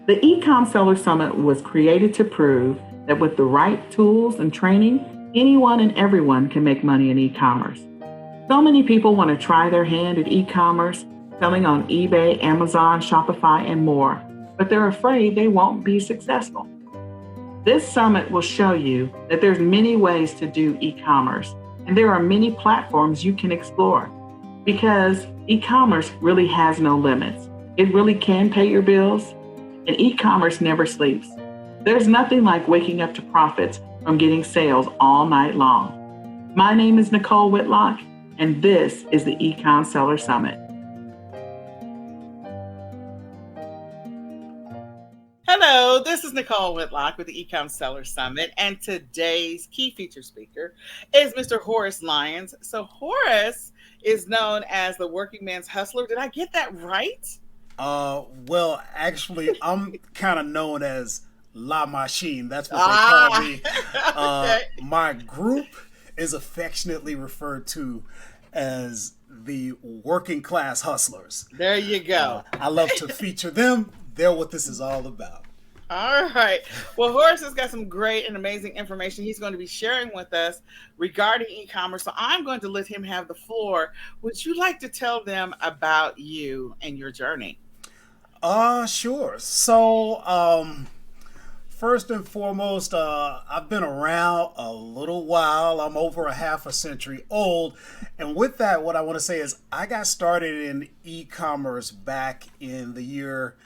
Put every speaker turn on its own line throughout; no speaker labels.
The eCom Seller Summit was created to prove that with the right tools and training, anyone and everyone can make money in e-commerce. So many people want to try their hand at e-commerce, selling on eBay, Amazon, Shopify, and more, but they're afraid they won't be successful. This summit will show you that there's many ways to do e-commerce, and there are many platforms you can explore because e-commerce really has no limits. It really can pay your bills, and e-commerce never sleeps. There's nothing like waking up to profits from getting sales all night long. My name is Nicole Whitlock, and this is the eCom Seller Summit.
Hello, this is Nicole Whitlock with the eCom Seller Summit, and today's key feature speaker is Mr. Horace Lyons. So Horace is known as the working man's hustler. Did I get that right?
Well, actually, I'm kind of known as La Machine. That's what they call me.
Okay.
My group is affectionately referred to as the working class hustlers.
There you go.
I love to feature them. They're what this is all about.
All right. Well, Horace has got some great and amazing information he's going to be sharing with us regarding e-commerce. So I'm going to let him have the floor. Would you like to tell them about you and your journey?
Sure. So, first and foremost, I've been around a little while. I'm over a half a century old. And with that, what I want to say is I got started in e-commerce back in the year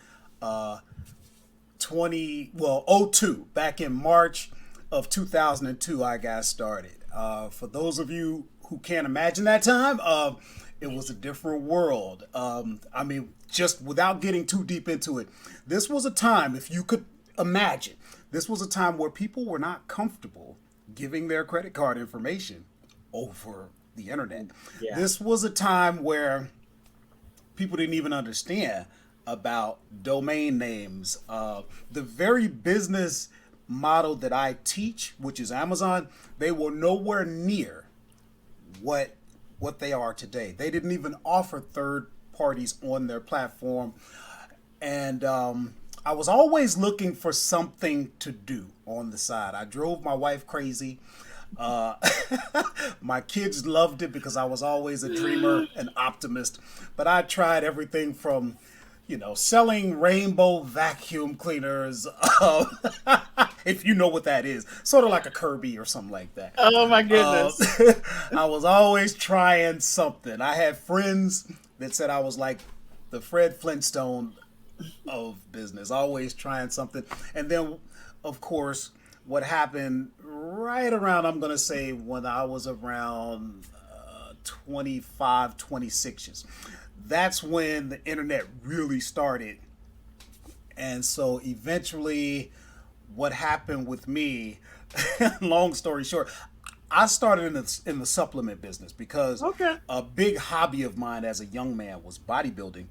02. Back in March of 2002, I got started. For those of you who can't imagine that time, it was a different world. Just without getting too deep into it, this was a time, if you could imagine, this was a time where people were not comfortable giving their credit card information over the internet.
Yeah.
This was a time where people didn't even understand about domain names. The very business model that I teach, which is Amazon, they were nowhere near what they are today. They didn't even offer third parties on their platform. And I was always looking for something to do on the side. I drove my wife crazy. My kids loved it because I was always a dreamer and optimist. But I tried everything from, selling rainbow vacuum cleaners, if you know what that is, sort of like a Kirby or something like that.
Oh my goodness.
I was always trying something. I had friends that said I was like the Fred Flintstone of business, always trying something. And then, of course, what happened right around, I'm going to say, when I was around 25, 26 that's when the internet really started. And so eventually what happened with me, long story short, I started in the supplement business because a big hobby of mine as a young man was bodybuilding.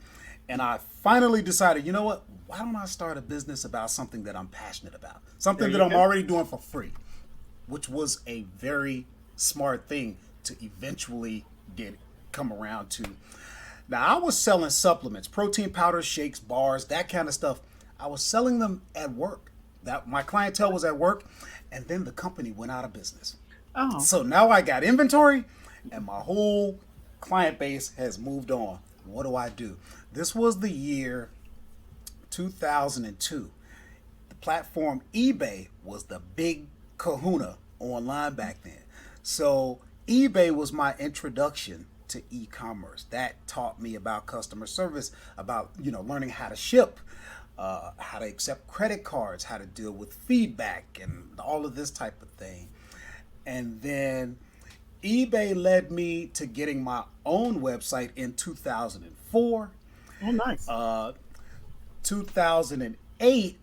And I finally decided, you know what? Why don't I start a business about something that I'm passionate about? Something that I'm already doing for free, which was a very smart thing to eventually come around to. Now, I was selling supplements, protein powders, shakes, bars, that kind of stuff. I was selling them at work. That my clientele was at work, and then the company went out of business.
Oh.
So now I got inventory, and my whole client base has moved on. What do? This was the year 2002. The platform eBay was the big kahuna online back then. So eBay was my introduction to e-commerce. That taught me about customer service, about learning how to ship, how to accept credit cards, how to deal with feedback, and all of this type of thing. And then eBay led me to getting my own website in 2004.
Oh, nice.
2008,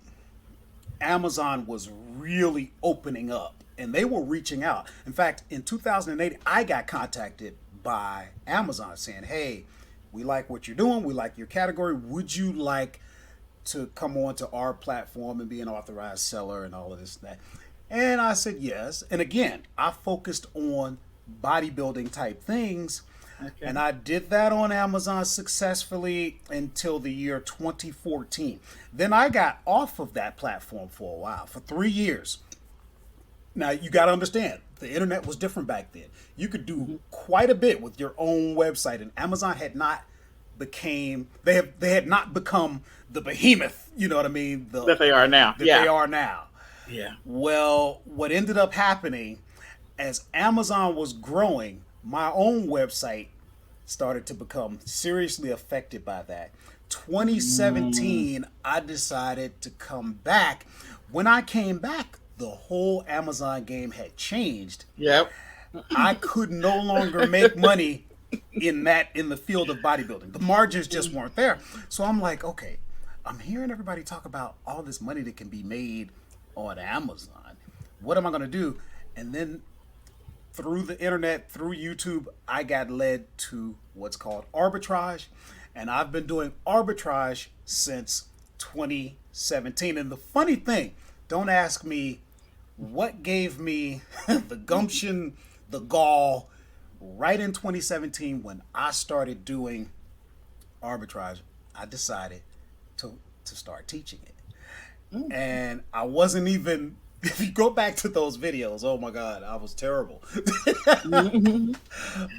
Amazon was really opening up and they were reaching out. In fact, in 2008, I got contacted by Amazon saying, hey, we like what you're doing. We like your category. Would you like to come on to our platform and be an authorized seller and all of this and that? And I said yes. And again, I focused on bodybuilding type things.
Okay.
And I did that on Amazon successfully until the year 2014. Then I got off of that platform for a while, for 3 years. Now you got to understand, the internet was different back then. You could do quite a bit with your own website, and Amazon had not they had not become the behemoth, you know what I mean,
That they are now.
that they
Yeah.
are now.
Yeah.
Well, what ended up happening as Amazon was growing, my own website started to become seriously affected by that. 2017, I decided to come back. When I came back, the whole Amazon game had changed.
Yep.
I could no longer make money in the field of bodybuilding. The margins just weren't there. So I'm like, okay, I'm hearing everybody talk about all this money that can be made on Amazon. What am I going to do? And then through the internet, through YouTube, I got led to what's called arbitrage. And I've been doing arbitrage since 2017. And the funny thing, don't ask me what gave me the gumption, the gall, right in 2017 when I started doing arbitrage. I decided to start teaching it. And I wasn't even, if you go back to those videos, oh my God, I was terrible.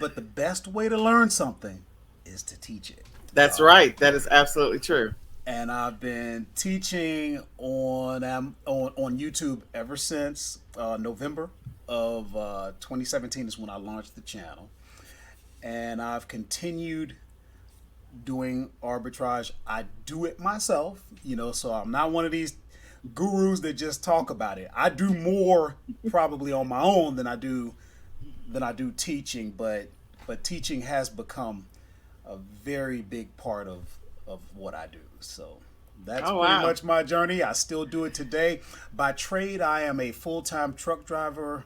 But the best way to learn something is to teach it.
That's right. That is absolutely true.
And I've been teaching on YouTube ever since November of 2017 is when I launched the channel. And I've continued doing arbitrage. I do it myself, so I'm not one of these gurus that just talk about it. I do more probably on my own than I do teaching, but teaching has become a very big part of what I do. So that's pretty much my journey. I still do it today. By trade, I am a full-time truck driver,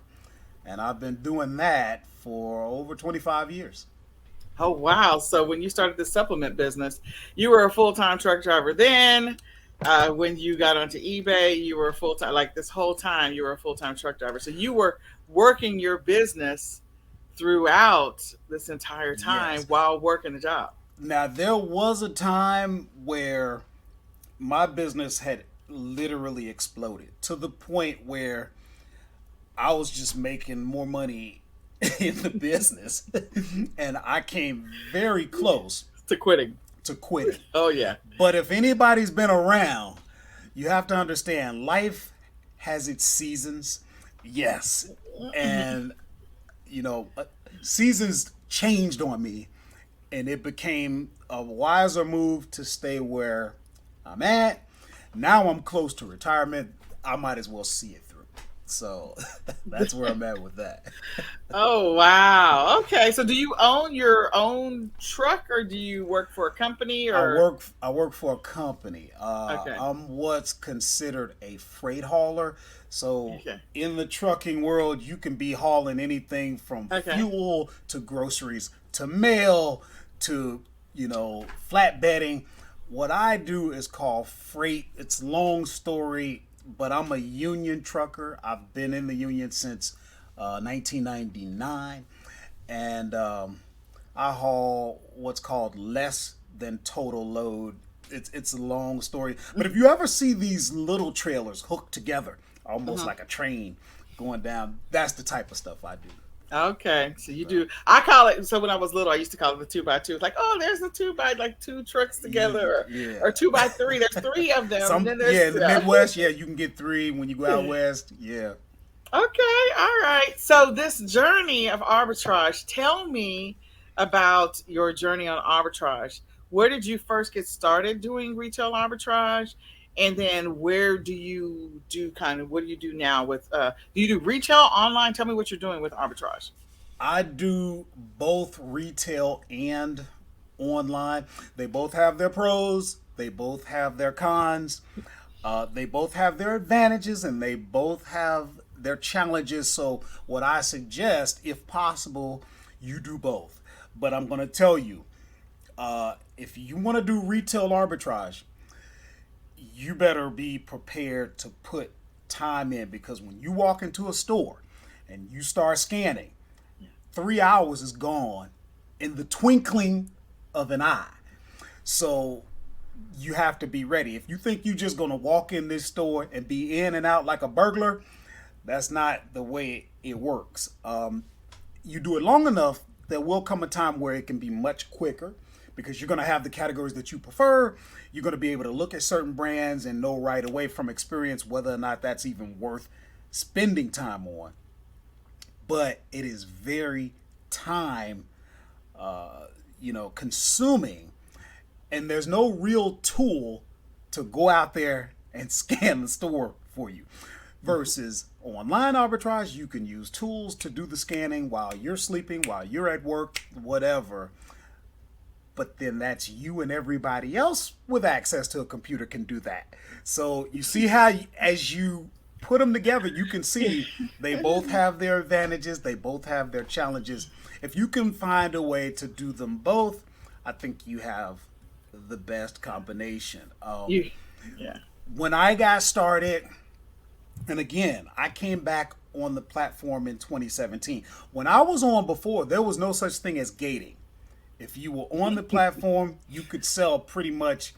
and I've been doing that for over 25 years.
Oh, wow. So when you started the supplement business, you were a full-time truck driver then. When you got onto eBay, you were a full-time, like this whole time, you were a full-time truck driver. So you were working your business throughout this entire time while working the job.
Now, there was a time where my business had literally exploded to the point where I was just making more money in the business. And I came very close
to quitting.
Oh,
yeah.
But if anybody's been around, you have to understand life has its seasons. Yes. And, seasons changed on me. And it became a wiser move to stay where I'm at. Now I'm close to retirement. I might as well see it through. So that's where I'm at with that.
Oh, wow. Okay. So do you own your own truck or do you work for a company? Or
I work for a company.
Okay.
I'm what's considered a freight hauler. So in the trucking world, you can be hauling anything from fuel to groceries to mail to, flatbedding. What I do is called freight. It's a long story, but I'm a union trucker. I've been in the union since 1999. And I haul what's called less than total load. It's a long story. But if you ever see these little trailers hooked together, almost like a train going down, that's the type of stuff I do.
Okay, so you do. I call it. So when I was little, I used to call it the 2x2. It's like, oh, there's a 2x, like two trucks together, or 2x3. There's three of them.
In the Midwest, you can get three. When you go out west,
Okay, all right. So this journey of arbitrage. Tell me about your journey on arbitrage. Where did you first get started doing retail arbitrage? And then where do you do what do you do now with, do you do retail online? Tell me what you're doing with arbitrage.
I do both retail and online. They both have their pros. They both have their cons. They both have their advantages and they both have their challenges. So what I suggest, if possible, you do both. But I'm going to tell you, if you want to do retail arbitrage, you better be prepared to put time in, because when you walk into a store and you start scanning, 3 hours is gone in the twinkling of an eye. So you have to be ready. If you think you're just going to walk in this store and be in and out like a burglar, that's not the way it works. You do it long enough, there will come a time where it can be much quicker because you're going to have the categories that you prefer. You're going to be able to look at certain brands and know right away from experience whether or not that's even worth spending time on. But it is very time, consuming, and there's no real tool to go out there and scan the store for you. Versus online arbitrage, you can use tools to do the scanning while you're sleeping, while you're at work, whatever. But then that's you and everybody else with access to a computer can do that. So you see how as you put them together, you can see they both have their advantages. They both have their challenges. If you can find a way to do them both, I think you have the best combination. When I got started, and again, I came back on the platform in 2017. When I was on before, there was no such thing as gating. If you were on the platform, you could sell pretty much,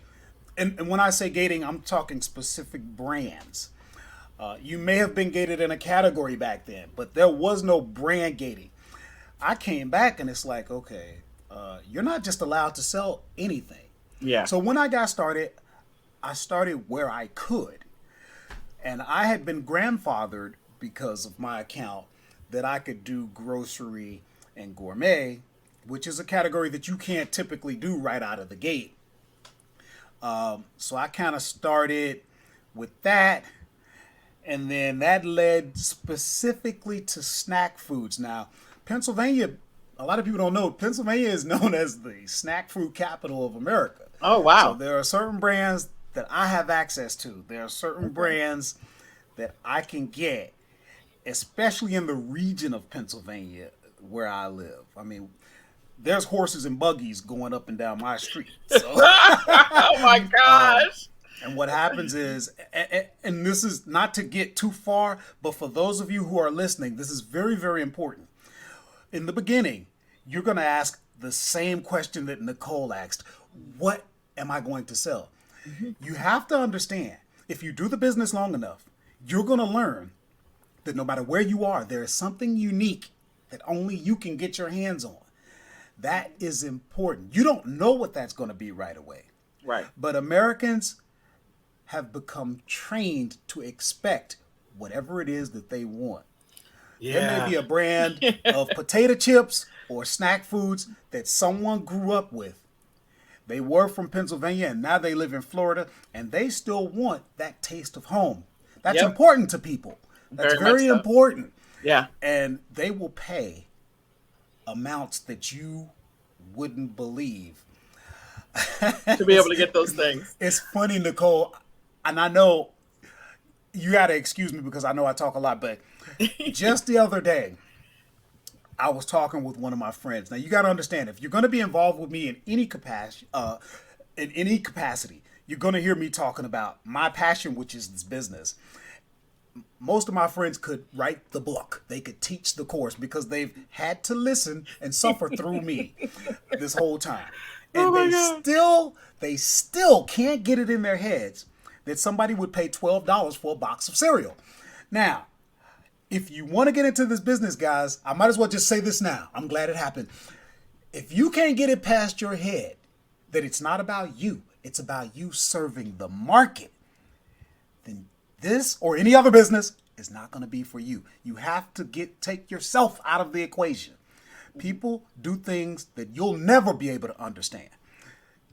and when I say gating, I'm talking specific brands. You may have been gated in a category back then, but there was no brand gating. I came back and it's like, okay, you're not just allowed to sell anything.
Yeah.
So when I got started, I started where I could. And I had been grandfathered because of my account that I could do grocery and gourmet, which is a category that you can't typically do right out of the gate. So I kind of started with that. And then that led specifically to snack foods. Now, Pennsylvania, a lot of people don't know, Pennsylvania is known as the snack food capital of America.
Oh, wow.
So there are certain brands that I have access to. There are certain brands that I can get, especially in the region of Pennsylvania where I live. I mean, there's horses and buggies going up and down my street. So,
oh my gosh.
And what happens is, and this is not to get too far, but for those of you who are listening, this is very, very important. In the beginning, you're going to ask the same question that Nicole asked. What am I going to sell? Mm-hmm. You have to understand, if you do the business long enough, you're going to learn that no matter where you are, there is something unique that only you can get your hands on. That is important. You don't know what that's going to be right away.
Right.
But Americans have become trained to expect whatever it is that they want. Yeah. There may be a brand of potato chips or snack foods that someone grew up with. They were from Pennsylvania and now they live in Florida, and they still want that taste of home. That's important to people. That's very important.
Yeah.
And they will pay amounts that you wouldn't believe
to be able to get those things.
It's funny, Nicole, and I know you got to excuse me because I know I talk a lot, but just the other day, I was talking with one of my friends. Now, you got to understand, if you're going to be involved with me in any capacity, you're going to hear me talking about my passion, which is this business. Most of my friends could write the book. They could teach the course because they've had to listen and suffer through me this whole time. And they still can't get it in their heads that somebody would pay $12 for a box of cereal. Now, if you want to get into this business, guys, I might as well just say this now. I'm glad it happened. If you can't get it past your head that it's not about you, it's about you serving the market, then this or any other business is not going to be for you. You have to take yourself out of the equation. People do things that you'll never be able to understand.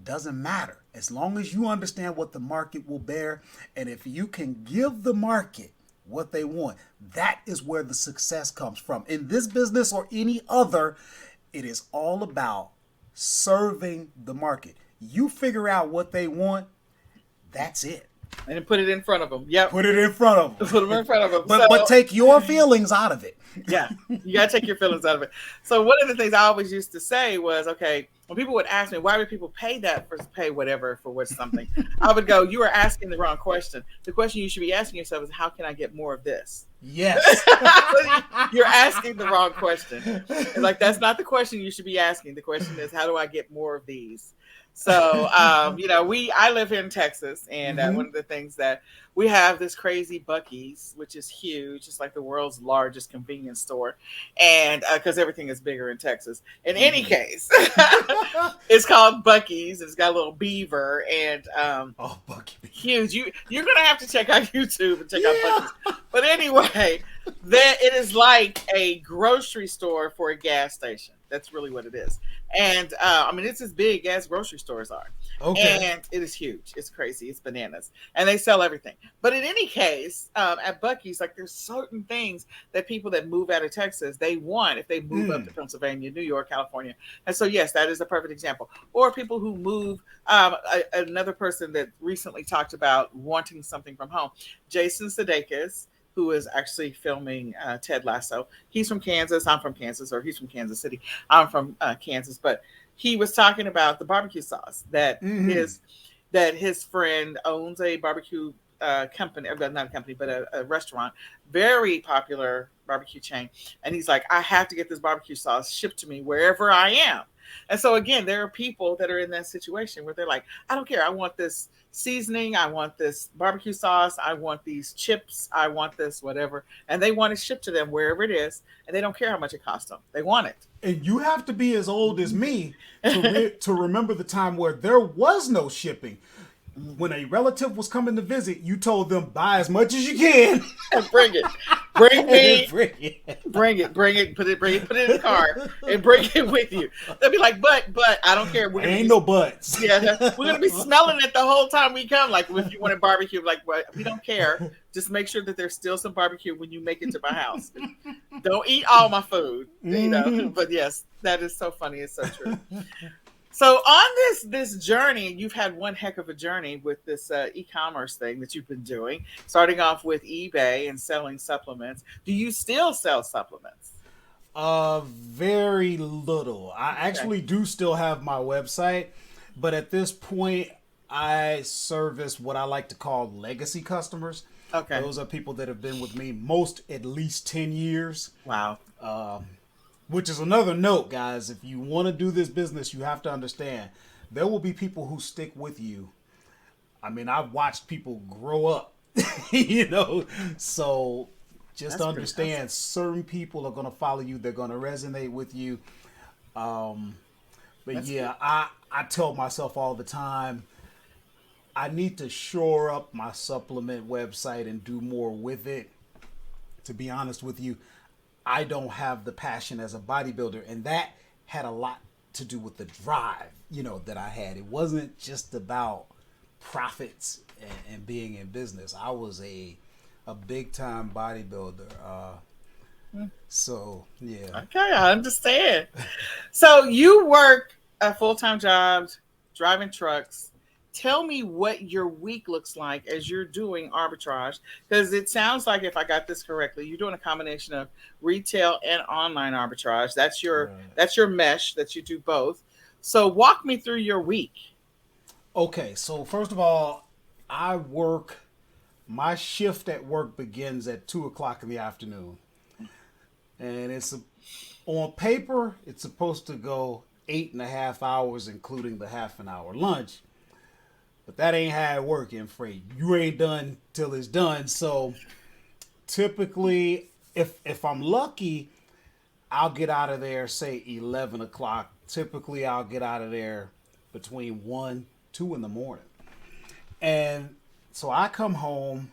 Doesn't matter. As long as you understand what the market will bear, and if you can give the market what they want, that is where the success comes from. In this business or any other, it is all about serving the market. You figure out what they want, that's it.
And then put it in front of them. Yep.
Put it in front of them.
Put them in front of them.
But take your feelings out of it.
Yeah, you got to take your feelings out of it. So one of the things I always used to say was, okay, when people would ask me, why would people pay that for pay whatever for what something? I would go, you are asking the wrong question. The question you should be asking yourself is, how can I get more of this?
Yes.
You're asking the wrong question. And like, that's not the question you should be asking. The question is, how do I get more of these? So, I live here in Texas, and one of the things that we have this crazy Buc-ee's, which is huge. It's like the world's largest convenience store. And because everything is bigger in Texas. In any case, it's called Buc-ee's. It's got a little beaver and
Buc-ee.
Huge. You're going to have to check out YouTube and check out Buc-ee's. But anyway, it is like a grocery store for a gas station. That's really what it is. And it's as big as grocery stores are.
Okay.
And it is huge. It's crazy. It's bananas. And they sell everything. But in any case, at Buc-ee's, like, there's certain things that people that move out of Texas, they want if they move up to Pennsylvania, New York, California. And so, yes, that is a perfect example. Or people who move, another person that recently talked about wanting something from home, Jason Sudeikis, who is actually filming Ted Lasso. He's from Kansas. I'm from Kansas, or he's from Kansas City. I'm from Kansas. But he was talking about the barbecue sauce that his friend owns a barbecue company, not a company, but a restaurant, very popular barbecue chain. And he's like, I have to get this barbecue sauce shipped to me wherever I am. And so again, there are people that are in that situation where they're like, I don't care. I want this seasoning. I want this barbecue sauce. I want these chips. I want this whatever. And they want it shipped to them wherever it is. And they don't care how much it costs them. They want it.
And you have to be as old as me to remember the time where there was no shipping. When a relative was coming to visit, you told them, buy as much as you can.
And bring it. Bring it.
Bring
it. Put it in the car and bring it with you. They'll be like, but I don't care.
Ain't no buts.
Yeah, we're gonna be smelling it the whole time we come. Like, if you want a barbecue, like, well, we don't care. Just make sure that there's still some barbecue when you make it to my house. Don't eat all my food, But yes, that is so funny. It's so true. So on this journey, you've had one heck of a journey with this e-commerce thing that you've been doing, starting off with eBay and selling supplements. Do you still sell supplements?
Very little. I actually do still have my website, but at this point, I service what I like to call legacy customers.
Okay.
Those are people that have been with me at least 10 years.
Wow.
Which is another note, guys. If you want to do this business, you have to understand there will be people who stick with you. I mean, I've watched people grow up, so just understand certain people are going to follow you. They're going to resonate with you. I tell myself all the time, I need to shore up my supplement website and do more with it. To be honest with you, I don't have the passion as a bodybuilder, and that had a lot to do with the drive, that I had. It wasn't just about profits and being in business. I was a big time bodybuilder. So yeah.
Okay, I understand. So you work a full-time job, driving trucks. Tell me what your week looks like as you're doing arbitrage, because it sounds like, if I got this correctly, you're doing a combination of retail and online arbitrage. That's your mesh that you do both. So walk me through your week.
Okay, so first of all, my shift at work begins at 2:00 in the afternoon, and on paper it's supposed to go 8.5 hours, including the half an hour lunch. But that ain't how it works in freight. You ain't done till it's done. So typically, if I'm lucky, I'll get out of there, say 11 o'clock. Typically, I'll get out of there between 1, 2 in the morning. And so I come home,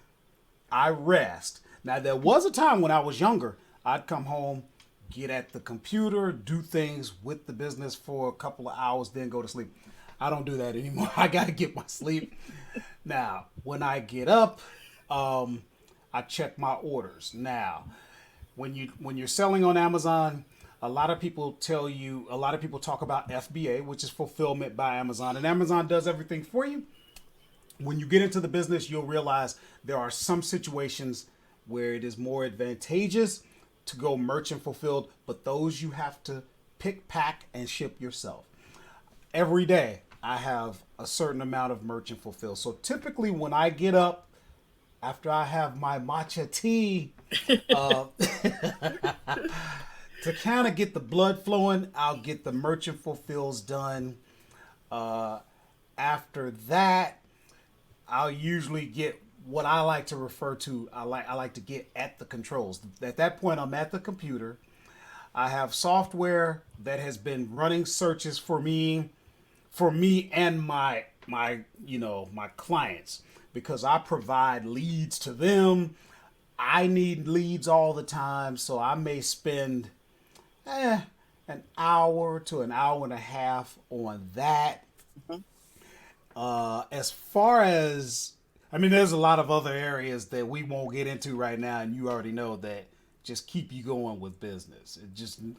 I rest. Now, there was a time when I was younger, I'd come home, get at the computer, do things with the business for a couple of hours, then go to sleep. I don't do that anymore. I got to get my sleep. Now, when I get up, I check my orders. Now, when you're selling on Amazon, a lot of people talk about FBA, which is fulfillment by Amazon, and Amazon does everything for you. when you get into the business, you'll realize there are some situations where it is more advantageous to go merchant fulfilled, but those you have to pick, pack, and ship yourself. Every day, I have a certain amount of merchant fulfilled. So typically, when I get up after I have my matcha tea, to kind of get the blood flowing, I'll get the merchant fulfills done. After that, I'll usually get what I like to refer to. I like to get at the controls. At that point, I'm at the computer. I have software that has been running searches for me and my clients, because I provide leads to them. I need leads all the time, so I may spend an hour to an hour and a half on that. As far as, there's a lot of other areas that we won't get into right now, and you already know that just keep you going with business.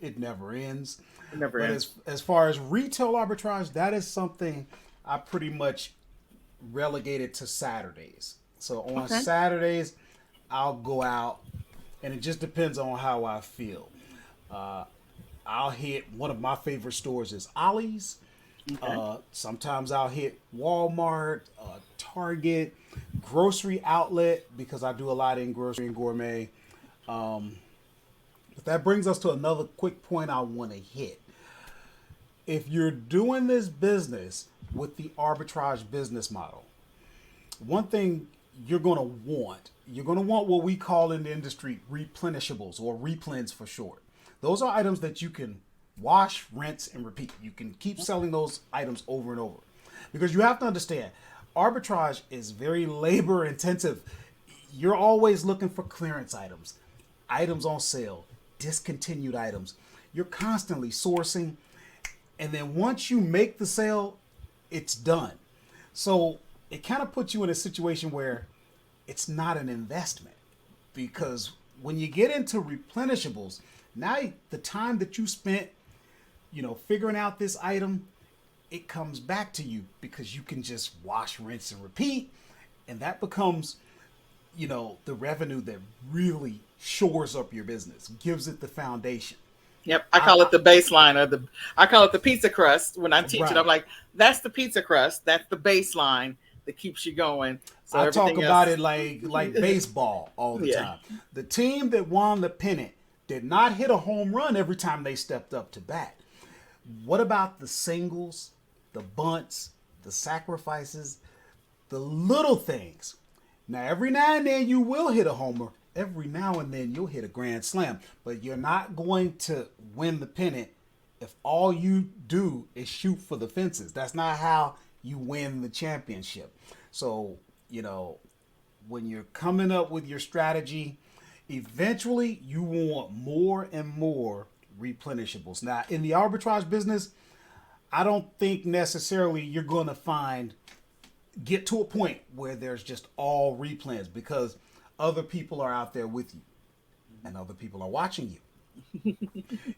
It never ends.
It never ends.
As far as retail arbitrage, that is something I pretty much relegated to Saturdays. So on Saturdays, I'll go out, and it just depends on how I feel. I'll hit one of my favorite stores is Ollie's. Okay. Sometimes I'll hit Walmart, Target, grocery outlet, because I do a lot in grocery and gourmet. But that brings us to another quick point I want to hit. If you're doing this business with the arbitrage business model, one thing you're going to want what we call in the industry replenishables, or replens for short. Those are items that you can wash, rinse, and repeat. You can keep selling those items over and over. Because you have to understand, arbitrage is very labor intensive. You're always looking for clearance items on sale, discontinued items. You're constantly sourcing. And then once you make the sale, it's done. So it kind of puts you in a situation where it's not an investment. Because when you get into replenishables, now the time that you spent figuring out this item, it comes back to you, because you can just wash, rinse, and repeat. And that becomes, the revenue that really shores up your business, gives it the foundation.
Yep. I call it the baseline, I call it the pizza crust when I'm teaching. Right. I'm like, that's the pizza crust. That's the baseline that keeps you going. So
I talk about it like baseball all the time. The team that won the pennant did not hit a home run every time they stepped up to bat. What about the singles, the bunts, the sacrifices, the little things? Now, every now and then you will hit a homer. Every now and then you'll hit a grand slam. But you're not going to win the pennant if all you do is shoot for the fences. That's not how you win the championship. So, when you're coming up with your strategy, eventually you want more and more replenishables. Now, in the arbitrage business, I don't think necessarily you're going to get to a point where there's just all replens, because other people are out there with you and other people are watching you.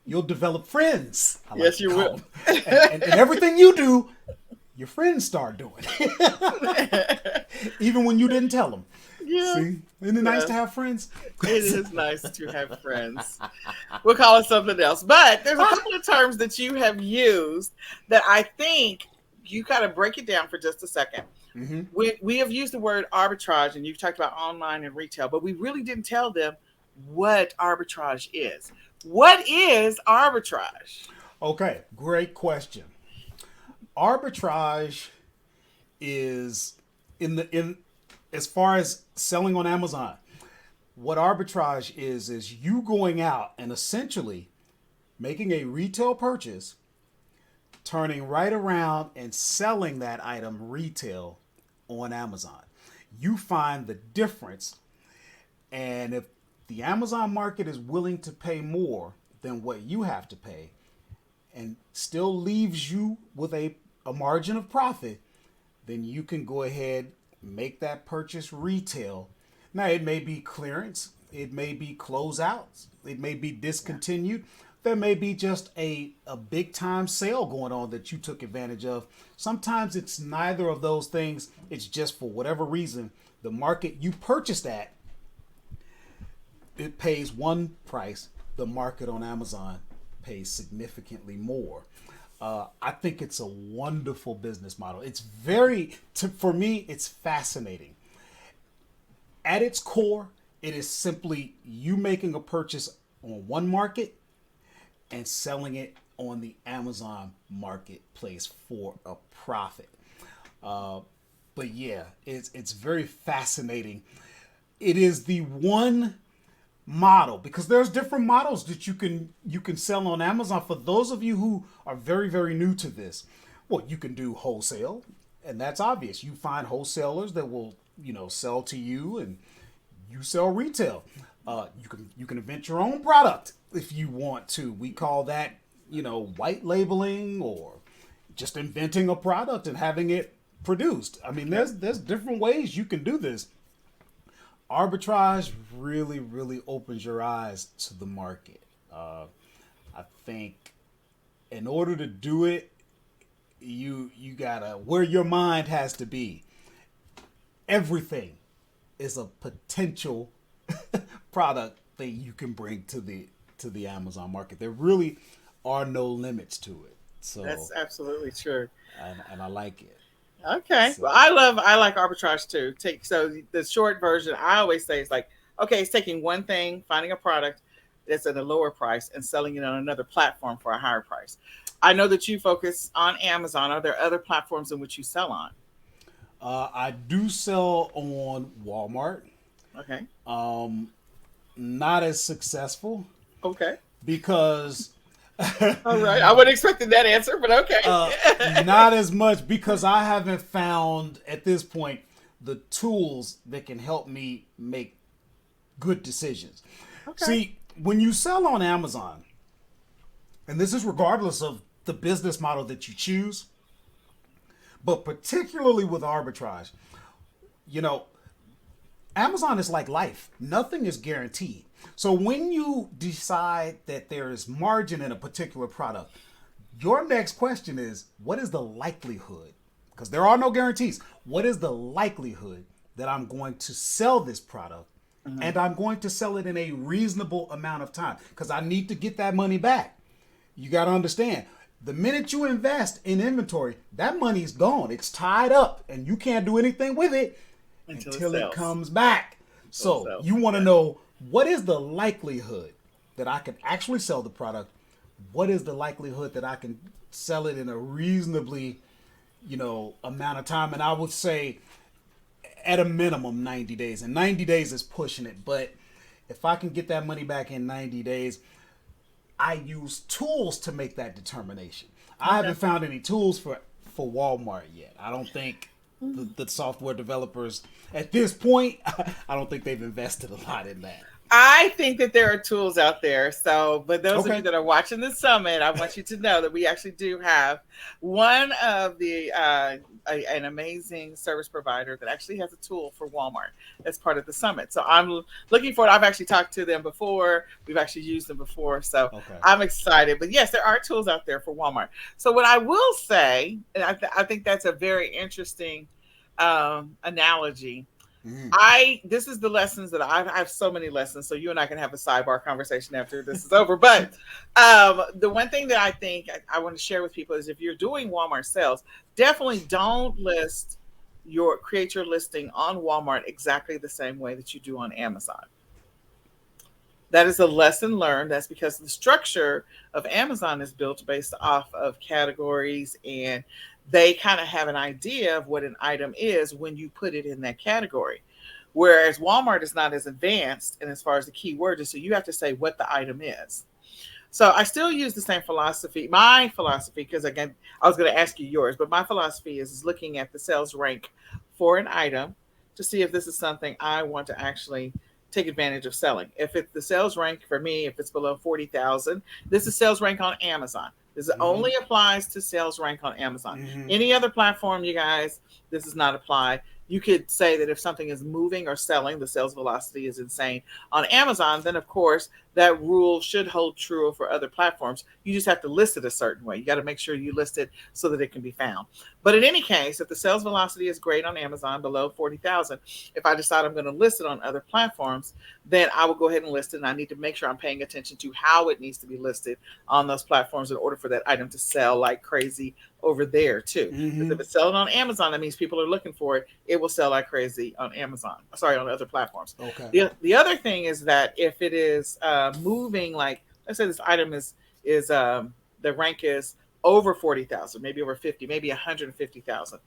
You'll develop friends.
Yes, you will.
And everything you do, your friends start doing. Even when you didn't tell them.
Yeah.
See? Isn't it nice to have friends?
It is nice to have friends. We'll call it something else. But there's a couple of terms that you have used that I think you got to break it down for just a second. Mm-hmm. We have used the word arbitrage, and you've talked about online and retail, but we really didn't tell them what arbitrage is. What is arbitrage?
Okay, great question. Arbitrage is in as far as selling on Amazon, what arbitrage is you going out and essentially making a retail purchase, turning right around and selling that item retail on Amazon. You find the difference, and if the Amazon market is willing to pay more than what you have to pay and still leaves you with a margin of profit, then you can go ahead, make that purchase retail. Now, it may be clearance, it may be closeouts, it may be discontinued. there may be just a big time sale going on that you took advantage of. Sometimes it's neither of those things. It's just for whatever reason, the market you purchased at, it pays one price. The market on Amazon pays significantly more. I think it's a wonderful business model. It's for me, it's fascinating. At its core, it is simply you making a purchase on one market and selling it on the Amazon marketplace for a profit. But yeah, it's very fascinating. It is the one model, because there's different models that you can sell on Amazon. For those of you who are very, very new to this, well, you can do wholesale, and that's obvious. You find wholesalers that will, sell to you, and you sell retail. You can invent your own product if you want to. We call that, white labeling, or just inventing a product and having it produced. I mean, there's different ways you can do this. Arbitrage really, really opens your eyes to the market. I think in order to do it, you gotta, where your mind has to be. Everything is a potential product that you can bring to the Amazon market. There really are no limits to it. So
That's absolutely true.
and I like it.
Okay.
So,
Well, I like arbitrage too. So the short version, I always say, it's like, okay, it's taking one thing, finding a product that's at a lower price and selling it on another platform for a higher price. I know that you focus on Amazon. Are there other platforms in which you sell on?
I do sell on Walmart.
Okay.
Not as successful
Okay.
because
All right. I wasn't expecting that answer, but okay.
not as much, because I haven't found at this point the tools that can help me make good decisions.
Okay.
See, when you sell on Amazon, and this is regardless of the business model that you choose, but particularly with arbitrage, Amazon is like life. Nothing is guaranteed. So when you decide that there is margin in a particular product, your next question is, what is the likelihood? Because there are no guarantees. What is the likelihood that I'm going to sell this product, and I'm going to sell it in a reasonable amount of time? Because I need to get that money back. You got to understand, the minute you invest in inventory, that money's gone. It's tied up, and you can't do anything with it until it comes back. So you want to know, what is the likelihood that I can actually sell the product? What is the likelihood that I can sell it in a reasonably, amount of time? And I would say at a minimum 90 days. And 90 days is pushing it. But if I can get that money back in 90 days, I use tools to make that determination. I haven't found any tools for Walmart yet. I don't think the software developers at this point, I don't think they've invested a lot in that.
I think that there are tools out there. So, but those of you that are watching the summit, I want you to know that we actually do have one of the an amazing service provider that actually has a tool for Walmart as part of the summit. So I'm looking forward. I've actually talked to them before. We've actually used them before. So I'm excited. But yes, there are tools out there for Walmart. So what I will say, and I think that's a very interesting analogy. This is the lessons that I have so many lessons. So you and I can have a sidebar conversation after this is over. But the one thing that I think I want to share with people is, if you're doing Walmart sales, definitely don't create your listing on Walmart exactly the same way that you do on Amazon. That is a lesson learned. That's because the structure of Amazon is built based off of categories, and they kind of have an idea of what an item is when you put it in that category. Whereas Walmart is not as advanced, and as far as the keyword is, so you have to say what the item is. So I still use the same philosophy, my philosophy, because again, I was going to ask you yours, but my philosophy is looking at the sales rank for an item to see if this is something I want to actually take advantage of selling. If it's the sales rank for me, if it's below 40,000, this is sales rank on Amazon. This only applies to sales rank on Amazon. Any other platform, you guys, this does not apply. You could say that if something is moving or selling, the sales velocity is insane. On Amazon, then of course, that rule should hold true for other platforms. You just have to list it a certain way. You got to make sure you list it so that it can be found. But in any case, if the sales velocity is great on Amazon below 40,000, if I decide I'm going to list it on other platforms, then I will go ahead and list it. And I need to make sure I'm paying attention to how it needs to be listed on those platforms in order for that item to sell like crazy over there too. Because if it's selling on Amazon, that means people are looking for it. It will sell like crazy on Amazon. Sorry, on other platforms.
Okay.
The other thing is that if it is moving, like let's say this item is the rank is over 40,000, maybe over 50, maybe 150,000.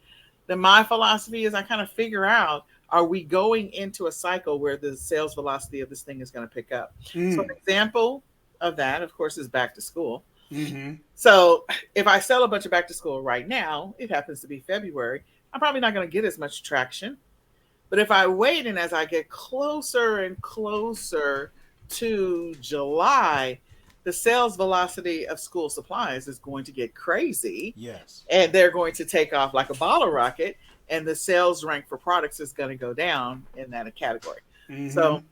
Then my philosophy is I kind of figure out, are we going into a cycle where the sales velocity of this thing is going to pick up? So an example of that, of course, is back to school. So if I sell a bunch of back to school right now, it happens to be February, I'm probably not going to get as much traction. But if I wait and as I get closer and closer to July, the sales velocity of school supplies is going to get crazy.
Yes.
And they're going to take off like a bottle rocket, and the sales rank for products is going to go down in that category. So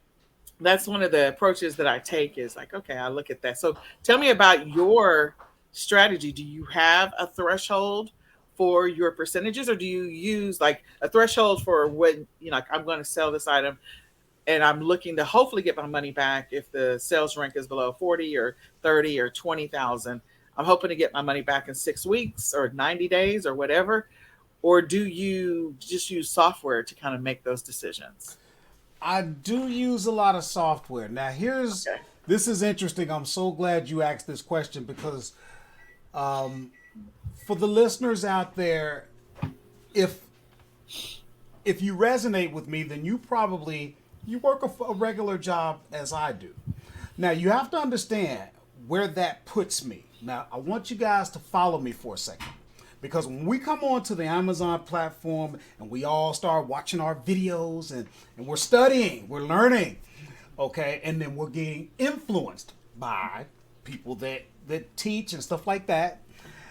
that's one of the approaches that I take is like, okay, I look at that. So tell me about your strategy. Do you have a threshold for your percentages, or do you use like a threshold for when, like I'm going to sell this item and I'm looking to hopefully get my money back if the sales rank is below 40 or 30 or 20,000? I'm hoping to get my money back in 6 weeks or 90 days or whatever. Or do you just use software to kind of make those decisions?
I do use a lot of software. Now, this is interesting. I'm so glad you asked this question because for the listeners out there, if you resonate with me, then you work a regular job as I do. Now, you have to understand where that puts me. Now, I want you guys to follow me for a second. Because when we come onto the Amazon platform and we all start watching our videos and we're studying, we're learning, okay, and then we're getting influenced by people that teach and stuff like that.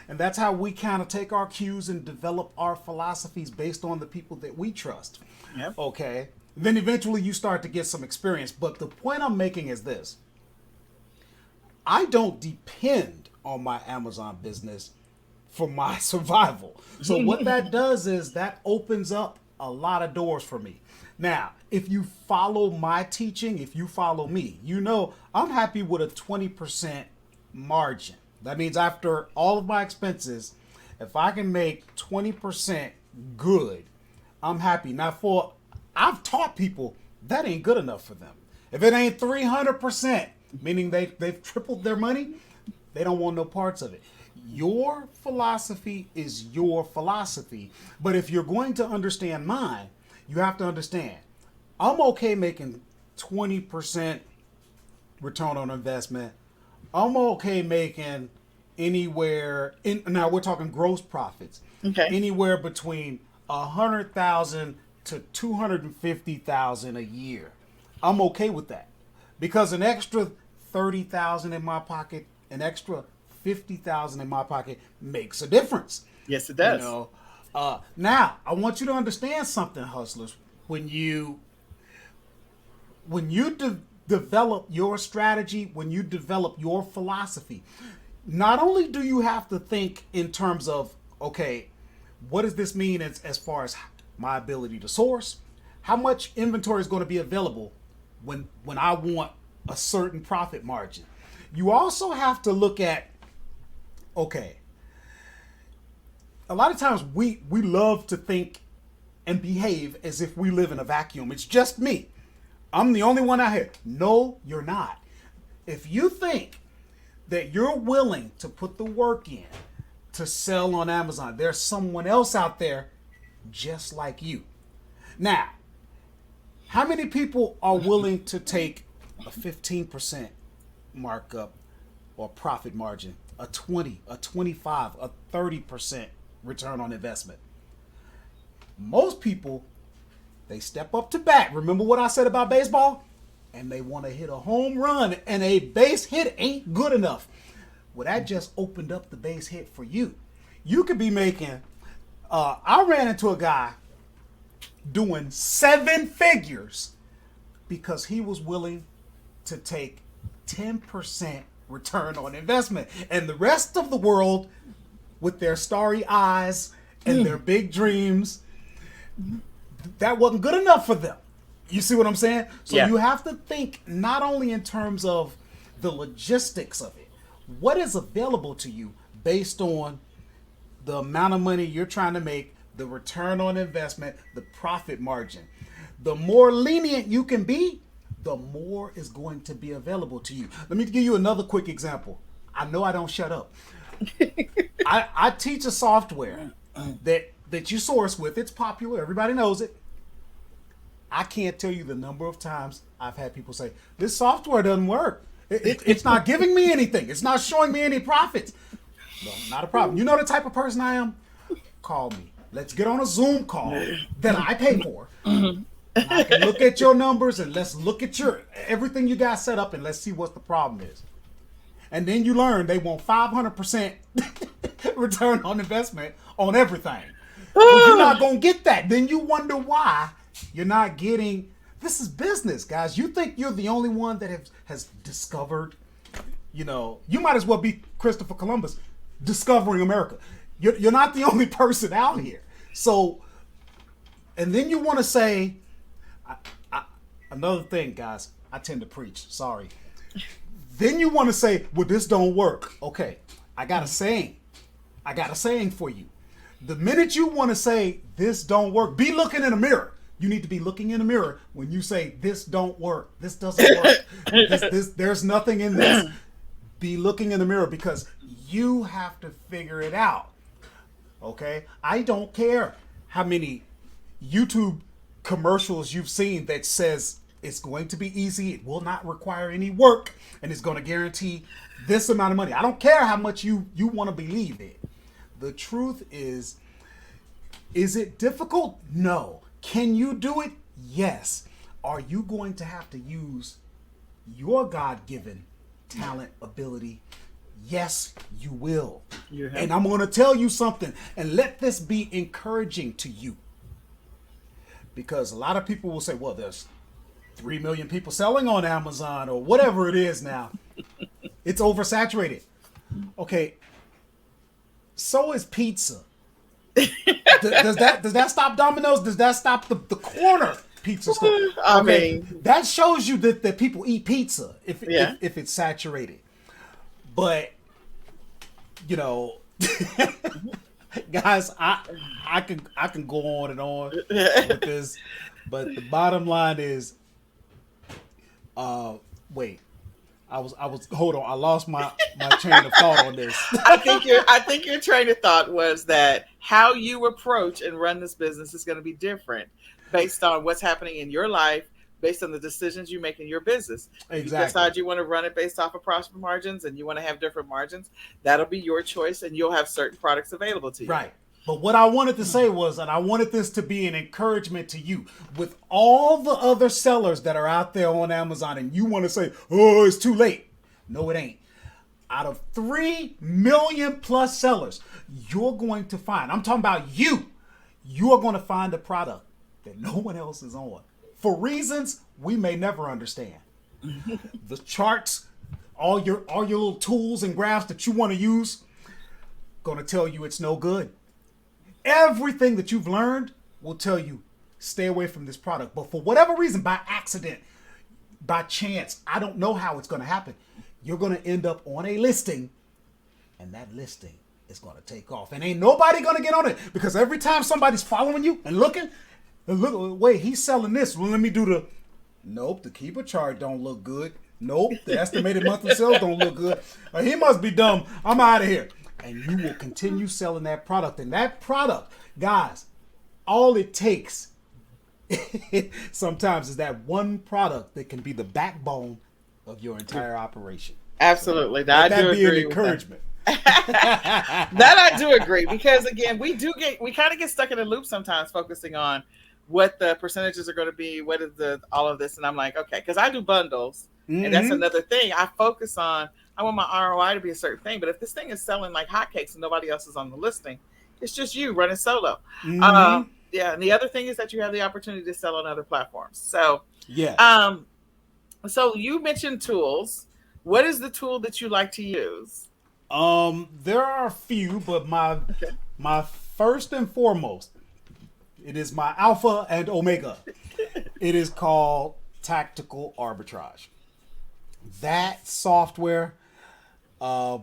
And that's how we kind of take our cues and develop our philosophies based on the people that we trust.
Yep.
Okay. Then eventually you start to get some experience. But the point I'm making is this. I don't depend on my Amazon business for my survival. So what that does is that opens up a lot of doors for me. Now, if you follow my teaching, if you follow me, I'm happy with a 20% margin. That means after all of my expenses, if I can make 20% good, I'm happy. Now, I've taught people that ain't good enough for them. If it ain't 300%, meaning they've tripled their money, they don't want no parts of it. Your philosophy is your philosophy. But if you're going to understand mine, you have to understand, I'm okay making 20% return on investment. I'm okay making now we're talking gross profits.
Okay.
Anywhere between 100,000 to 250,000 a year. I'm okay with that. Because an extra 30,000 in my pocket, an extra 50,000 in my pocket makes a difference.
Yes, it does.
Now, I want you to understand something, hustlers. When you develop your strategy, when you develop your philosophy, not only do you have to think in terms of, okay, what does this mean as far as my ability to source? How much inventory is going to be available when I want a certain profit margin? You also have to look at, okay, a lot of times we love to think and behave as if we live in a vacuum. It's just me. I'm the only one out here. No, you're not. If you think that you're willing to put the work in to sell on Amazon, there's someone else out there just like you. Now, how many people are willing to take a 15% markup or profit margin, a 20, a 25, a 30% return on investment? Most people, they step up to bat. Remember what I said about baseball? And they want to hit a home run, and a base hit ain't good enough. Well, that just opened up the base hit for you. You could be making, I ran into a guy doing 7 figures because he was willing to take 10% return on investment. And the rest of the world, with their starry eyes and their big dreams, that wasn't good enough for them. You see what I'm saying? So
Yeah.
you have to think not only in terms of the logistics of it, what is available to you based on the amount of money you're trying to make, the return on investment, the profit margin. The more lenient you can be, the more is going to be available to you. Let me give you another quick example. I know I don't shut up. I teach a software that you source with. It's popular. Everybody knows it. I can't tell you the number of times I've had people say, this software doesn't work. It's not giving me anything. It's not showing me any profits. No, not a problem. You know the type of person I am? Call me. Let's get on a Zoom call that I pay for. And I can look at your numbers and let's look at your everything you got set up and let's see what the problem is. And then you learn they want 500% return on investment on everything. Well, you're not going to get that. Then you wonder why you're not getting. This is business, guys. You think you're the only one that has discovered, you might as well be Christopher Columbus discovering America. You're not the only person out here. So, and then you want to say, another thing, guys, I tend to preach. Sorry. Then you want to say, well, this don't work. Okay, I got a saying. I got a saying for you. The minute you want to say this don't work, be looking in a mirror. You need to be looking in the mirror when you say this don't work. This doesn't work. There's nothing in this. Be looking in the mirror because you have to figure it out. Okay? I don't care how many YouTube commercials you've seen that says it's going to be easy, it will not require any work, and it's going to guarantee this amount of money. I don't care how much you want to believe it. The truth is it difficult? No. Can you do it? Yes. Are you going to have to use your God-given talent, ability? Yes, you will. And I'm going to tell you something, and let this be encouraging to you. Because a lot of people will say, well, there's 3 million people selling on Amazon or whatever it is now. It's oversaturated. Okay. So is pizza. Does that stop Domino's? Does that stop the corner pizza store?
I mean,
that shows you that people eat pizza if it's saturated. But guys, I can go on and on with this, but the bottom line is, wait. Hold on. I lost my train of thought on this.
I think your train of thought was that how you approach and run this business is going to be different based on what's happening in your life, based on the decisions you make in your business.
Exactly.
If you decide you want to run it based off of profit margins and you want to have different margins, that'll be your choice and you'll have certain products available to you.
Right. But what I wanted to say was, and I wanted this to be an encouragement to you, with all the other sellers that are out there on Amazon, and you want to say, oh, it's too late. No, it ain't. Out of 3 million plus sellers, you're going to find, I'm talking about you are going to find a product that no one else is on. For reasons we may never understand. The charts, all your little tools and graphs that you want to use, going to tell you it's no good. Everything that you've learned will tell you stay away from this product. But for whatever reason, by accident, by chance, I don't know how it's going to happen, you're going to end up on a listing, and that listing is going to take off. And ain't nobody going to get on it, because every time somebody's following you and looking, wait, he's selling this. Well, let me do nope, the keeper chart don't look good. Nope, the estimated monthly sales don't look good. He must be dumb. I'm out of here. And you will continue selling that product. And that product, guys, all it takes sometimes is that one product that can be the backbone of your entire operation.
Absolutely.
So, that be an encouragement.
That I do agree, because again, we kind of get stuck in a loop sometimes, focusing on what the percentages are going to be, what is all of this, and I'm like, okay, because I do bundles, and that's another thing. I focus on. I want my ROI to be a certain thing, but if this thing is selling like hotcakes and nobody else is on the listing, it's just you running solo. Yeah, and the other thing is that you have the opportunity to sell on other platforms. So
yeah.
So you mentioned tools. What is the tool that you like to use?
There are a few, but my first and foremost, it is my alpha and omega. It is called Tactical Arbitrage. That software, uh,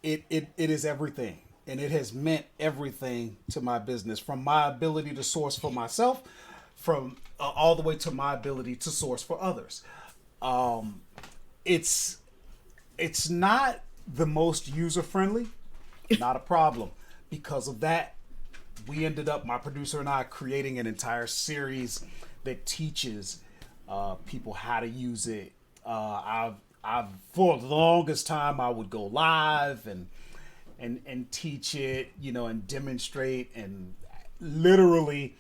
it is everything. And it has meant everything to my business, from my ability to source for myself, from all the way to my ability to source for others. Um, it's it's not the most user friendly, not a problem. Because of that, we ended up, my producer and I, creating an entire series that teaches people how to use it. I've for the longest time I would go live and teach it, and demonstrate, and literally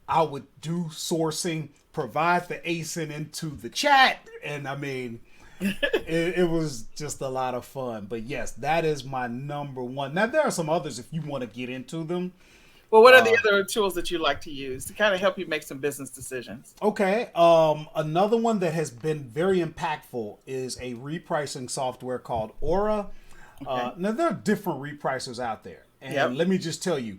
I would do sourcing, provide the ASIN into the chat, and I mean, it was just a lot of fun. But yes, that is my number one. Now there are some others if you want to get into them.
Well, what are the other tools that you like to use to kind of help you make some business decisions?
Okay. Another one that has been very impactful is a repricing software called Aura.
Okay.
Now there are different repricers out there, and
Yep.
let me just tell you,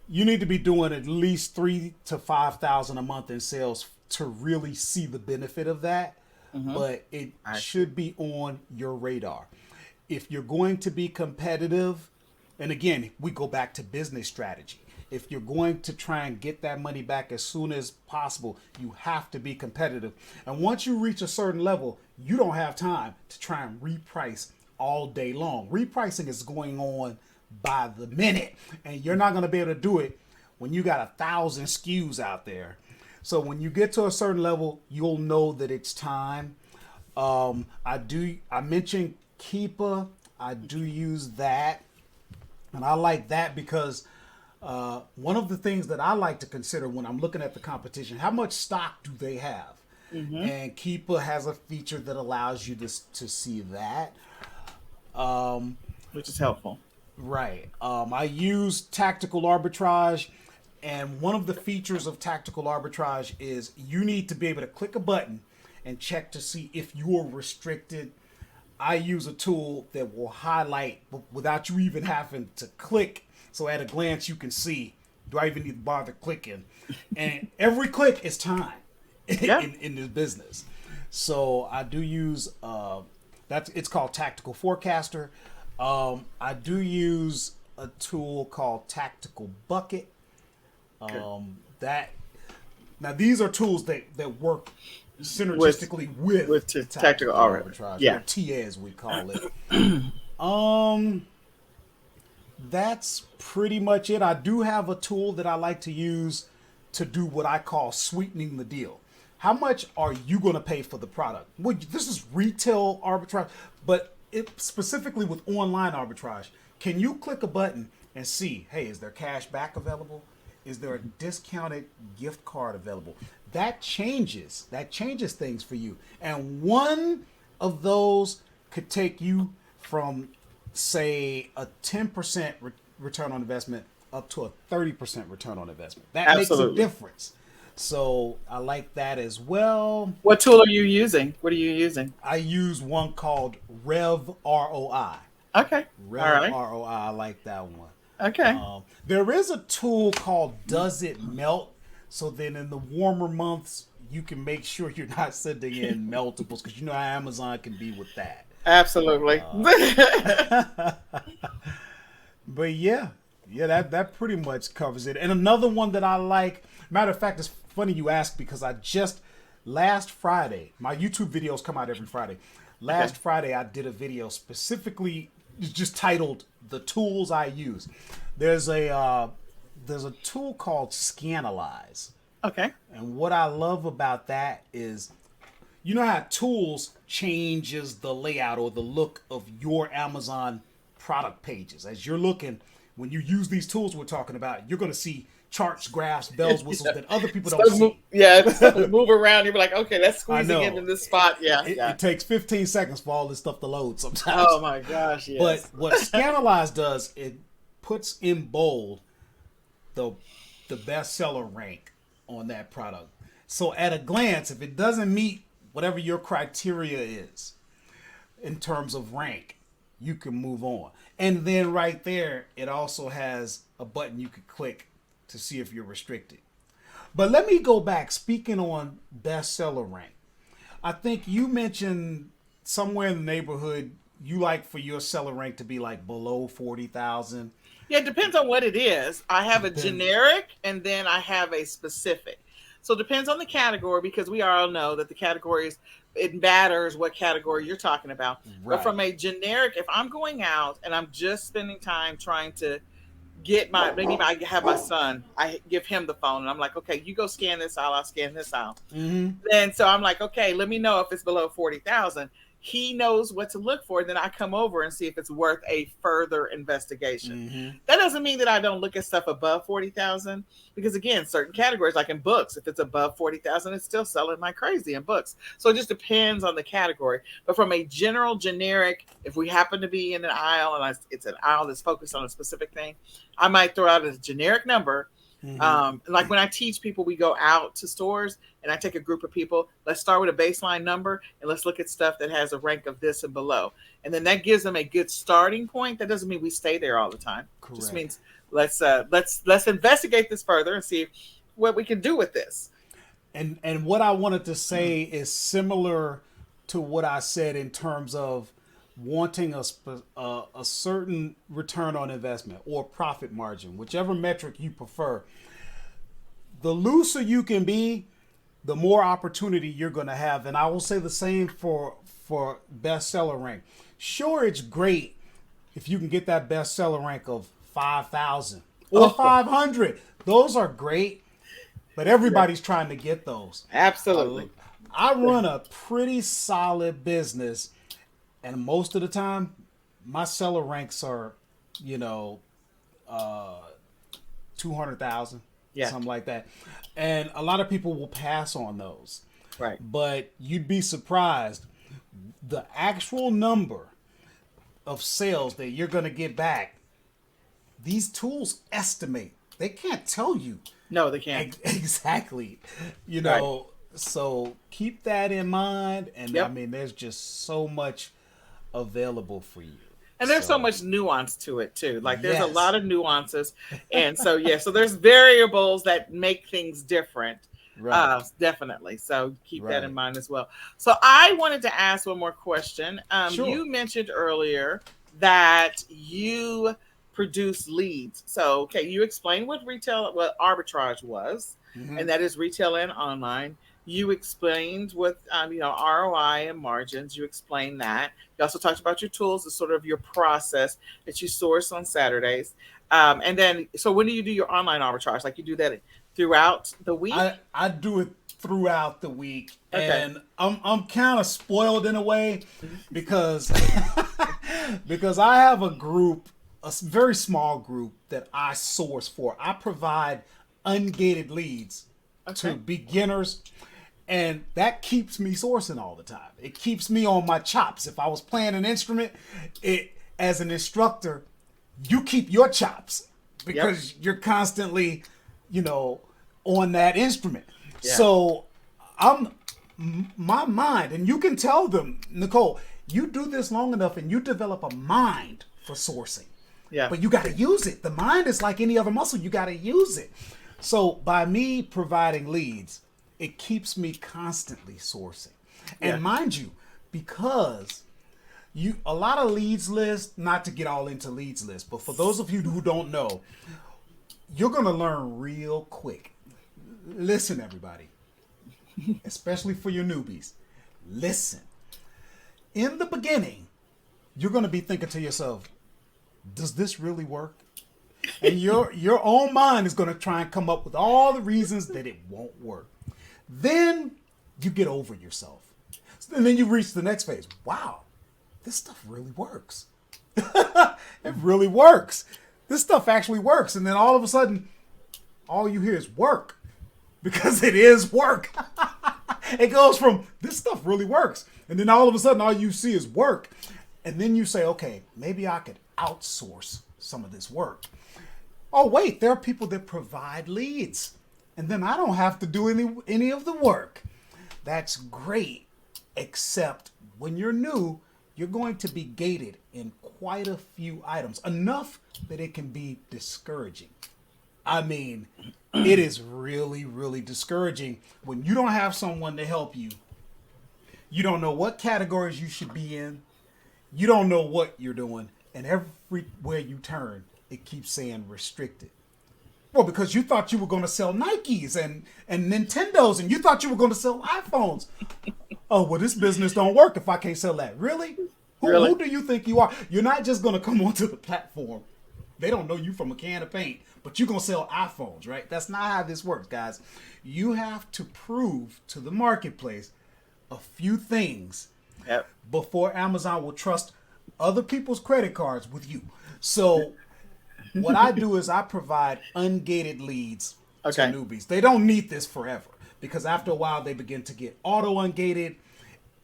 you need to be doing at least 3 to 5 thousand a month in sales to really see the benefit of that. But it should be on your radar. If you're going to be competitive, and again, we go back to business strategy. If you're going to try and get that money back as soon as possible, you have to be competitive. And once you reach a certain level, you don't have time to try and reprice all day long. Repricing is going on by the minute, and you're not going to be able to do it when you got 1,000 SKUs out there. So when you get to a certain level, you'll know that it's time. I mentioned Keepa. I do use that, and I like that because one of the things that I like to consider when I'm looking at the competition, how much stock do they have? And Keepa has a feature that allows you to see that.
Which is helpful.
Right. I use Tactical Arbitrage, and one of the features of Tactical Arbitrage is you need to be able to click a button and check to see if you're restricted. I use a tool that will highlight without you even having to click. So at a glance, you can see, do I even need to bother clicking? And every click is time in this business. So I do use, it's called Tactical Forecaster. I do use a tool called Tactical Bucket. That now these are tools that work synergistically with Tactical Arbitrage, or TA as we call it. That's pretty much it. I do have a tool that I like to use to do what I call sweetening the deal. How much are you going to pay for the product? Well, this is retail arbitrage, but specifically with online arbitrage, can you click a button and see, hey, is there cash back available? Is there a discounted gift card available? That changes things for you. And one of those could take you from, say, a 10% return on investment up to a 30% return on investment. That makes a difference. So I like that as well.
What tool are you using? What are you using?
I use one called Rev ROI.
Okay.
Rev ROI. I like that one.
Okay.
There is a tool called Does It Melt? So then in the warmer months, you can make sure you're not sending in meltables, because you know how Amazon can be with that.
Absolutely.
But yeah, that pretty much covers it. And another one that I like, matter of fact, it's funny you ask, because last Friday, my YouTube videos come out every Friday. Last Friday, I did a video specifically just titled "The Tools I Use." There's a tool called Scanalyze.
Okay.
And what I love about that is, you know how tools changes the layout or the look of your Amazon product pages. As you're looking, when you use these tools we're talking about, you're going to see charts, graphs, bells, whistles that other people don't see.
Move around. You're like, okay, that's squeezing into this spot.
It takes 15 seconds for all this stuff to load sometimes.
Oh my gosh, yes.
But what Scanalyze does, it puts in bold the bestseller rank on that product. So at a glance, if it doesn't meet whatever your criteria is, in terms of rank, you can move on. And then right there, it also has a button you could click to see if you're restricted. But let me go back. Speaking on bestseller rank, I think you mentioned somewhere in the neighborhood you like for your seller rank to be like below 40,000.
Yeah, it depends on what it is. I have a
Depends.
generic and then I have a specific. So it depends on the category because we all know that the categories, it matters what category you're talking about. But
Right.
from a generic, if I'm going out and I'm just spending time trying to get my, maybe I have my son, I give him the phone and I'm like, okay, you go scan this aisle, I'll scan this aisle.
Mm-hmm.
Then so I'm like, okay, let me know if it's below 40,000. He knows what to look for. Then I come over and see if it's worth a further investigation.
Mm-hmm.
That doesn't mean that I don't look at stuff above 40,000 because again, certain categories like in books, if it's above 40,000, it's still selling like crazy in books. So it just depends on the category. But from a general generic, if we happen to be in an aisle and it's an aisle that's focused on a specific thing, I might throw out a generic number. Like when I teach people, we go out to stores and I take a group of people. Let's start with a baseline number and let's look at stuff that has a rank of this and below. And then that gives them a good starting point. That doesn't mean we stay there all the time.
Correct.
It just means let's investigate this further and see what we can do with this.
And what I wanted to say is similar to what I said in terms of wanting a certain return on investment or profit margin, whichever metric you prefer. The looser you can be, the more opportunity you're going to have. And I will say the same for bestseller rank. Sure, it's great if you can get that bestseller rank of 5,000 or 500. Those are great, but everybody's trying to get those.
Absolutely.
I run a pretty solid business, and most of the time, my seller ranks are, 200,000, something like that. And a lot of people will pass on those.
Right.
But you'd be surprised. The actual number of sales that you're going to get back, these tools estimate. They can't tell you.
No, they can't.
Exactly.
Right.
So keep that in mind. And
Yep.
I mean, there's just so much available for you.
And there's so much nuance to it too. Like there's a
Yes.
lot of nuances. And so, so there's variables that make things different.
Right.
Definitely. So keep that in
Right.
mind as well. So I wanted to ask one more question.
Sure.
You mentioned earlier that you produce leads. So, okay, you explained what arbitrage was,
Mhm.
and that is retail and online. You explained what ROI and margins. You explained that. You also talked about your tools, and sort of your process that you source on Saturdays. And then, so when do you do your online arbitrage? Like you do that throughout the week?
I do it throughout the week,
Okay.
and I'm kind of spoiled in a way because because I have a group, very small group that I source for. I provide ungated leads to beginners, and that keeps me sourcing all the time. It keeps me on my chops. If I was playing an instrument, as an instructor, you keep your chops because you're constantly, on that instrument.
Yeah.
So my mind, and you can tell them, Nicole, you do this long enough and you develop a mind for sourcing.
Yeah.
But you got to use it. The mind is like any other muscle. You got to use it. So by me providing leads, it keeps me constantly sourcing. And mind you, because a lot of leads lists, not to get all into leads lists, but for those of you who don't know, you're going to learn real quick. Listen, everybody, especially for your newbies, listen. In the beginning, you're going to be thinking to yourself, does this really work? And your own mind is going to try and come up with all the reasons that it won't work. Then you get over yourself. And then you reach the next phase. Wow, this stuff really works. It really works. This stuff actually works. And then all of a sudden, all you hear is work. Because it is work. It goes from, this stuff really works. And then all of a sudden, all you see is work. And then you say, okay, maybe I could outsource some of this work. Oh, wait, there are people that provide leads. And then I don't have to do any of the work. That's great. Except when you're new, you're going to be gated in quite a few items, enough that it can be discouraging. I mean, it is really, really discouraging when you don't have someone to help you. You don't know what categories you should be in. You don't know what you're doing. And everywhere you turn, it keeps saying restricted. Well, because you thought you were going to sell Nikes and Nintendos, and you thought you were going to sell iPhones. Oh, well, this business don't work if I can't sell that. Really?
Really?
Who do you think you are? You're not just going to come onto the platform. They don't know you from a can of paint, but you're going to sell iPhones, right? That's not how this works, guys. You have to prove to the marketplace a few things
Yep.
before Amazon will trust other people's credit cards with you. So what I do is I provide ungated leads to
Okay.
newbies. They don't need this forever because after a while they begin to get auto ungated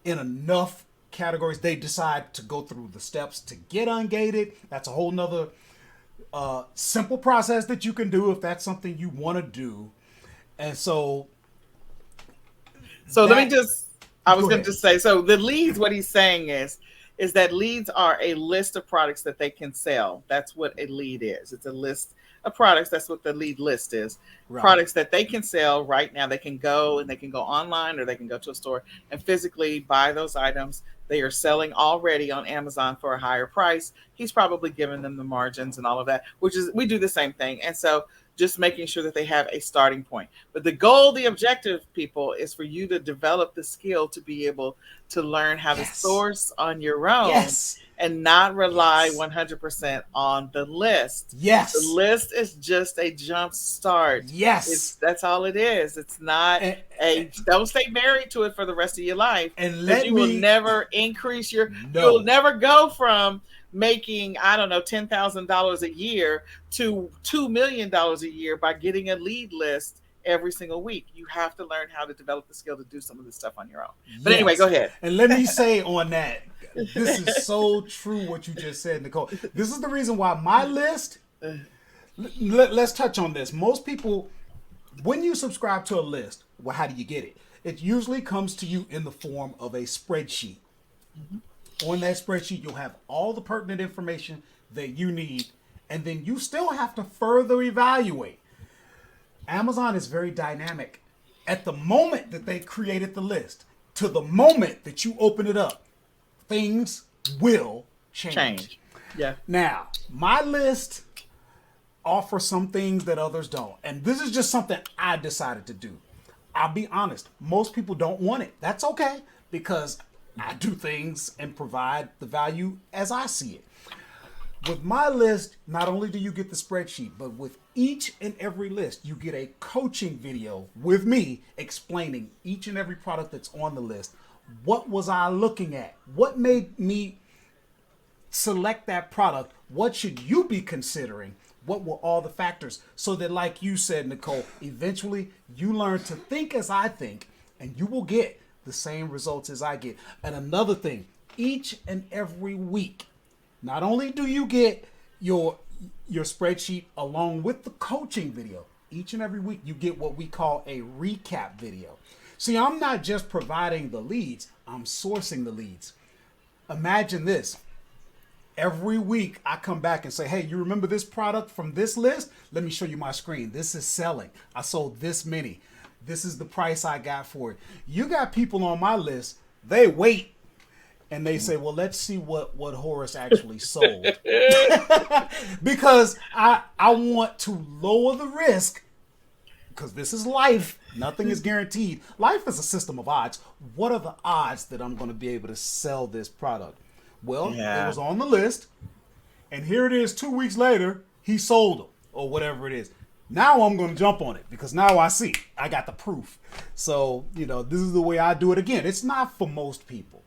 in enough categories. They decide to go through the steps to get ungated. That's a whole nother simple process that you can do if that's something you want to do. And so
So let me
that-
just, I was
Go
going
ahead.
to just say, so the leads, what he's saying is that leads are a list of products that they can sell. That's what a lead is. It's a list of products. That's what the lead list is.
Right.
Products that they can sell right now. They can go online, or they can go to a store and physically buy those items. They are selling already on Amazon for a higher price. He's probably given them the margins and all of that, which is, we do the same thing. And so just making sure that they have a starting point. But the goal, the objective, people, is for you to develop the skill to be able to learn how to
Yes.
source on your own
Yes.
and not rely
Yes.
100% on the list.
Yes.
The list is just a jump start.
Yes.
That's all it is. It's not don't stay married to it for the rest of your life.
And
'Cause
let
you will
me
never increase your,
No.
you'll never go from making, I don't know, $10,000 a year to $2 million a year by getting a lead list every single week. You have to learn how to develop the skill to do some of this stuff on your own. But anyway,
Yes.
go ahead.
And let me say on that, this is so true what you just said, Nicole. This is the reason why my list, let's touch on this. Most people, when you subscribe to a list, well, how do you get it? It usually comes to you in the form of a spreadsheet. On that spreadsheet, you'll have all the pertinent information that you need, and then you still have to further evaluate. Amazon is very dynamic. At the moment that they created the list, to the moment that you open it up, things will change.
Yeah.
Now, my list offers some things that others don't. And this is just something I decided to do. I'll be honest, most people don't want it. That's okay, because I do things and provide the value as I see it. With my list, not only do you get the spreadsheet, but with each and every list, you get a coaching video with me explaining each and every product that's on the list. What was I looking at? What made me select that product? What should you be considering? What were all the factors? So that, like you said, Nicole, eventually you learn to think as I think, and you will get the same results as I get. And another thing, each and every week, not only do you get your spreadsheet along with the coaching video, each and every week you get what we call a recap video. See, I'm not just providing the leads, I'm sourcing the leads. Imagine this. Every week I come back and say, hey, you remember this product from this list? Let me show you my screen. This is selling. I sold this many. This is the price I got for it. You got people on my list, they wait and they say, well, let's see what Horace actually sold. Because I want to lower the risk, because this is life. Nothing is guaranteed. Life is a system of odds. What are the odds that I'm going to be able to sell this product? Well,
Yeah.
It was on the list, and here it is 2 weeks later, he sold them, or whatever it is. Now I'm going to jump on it, because now I see. I got the proof. So, this is the way I do it. Again, it's not for most people.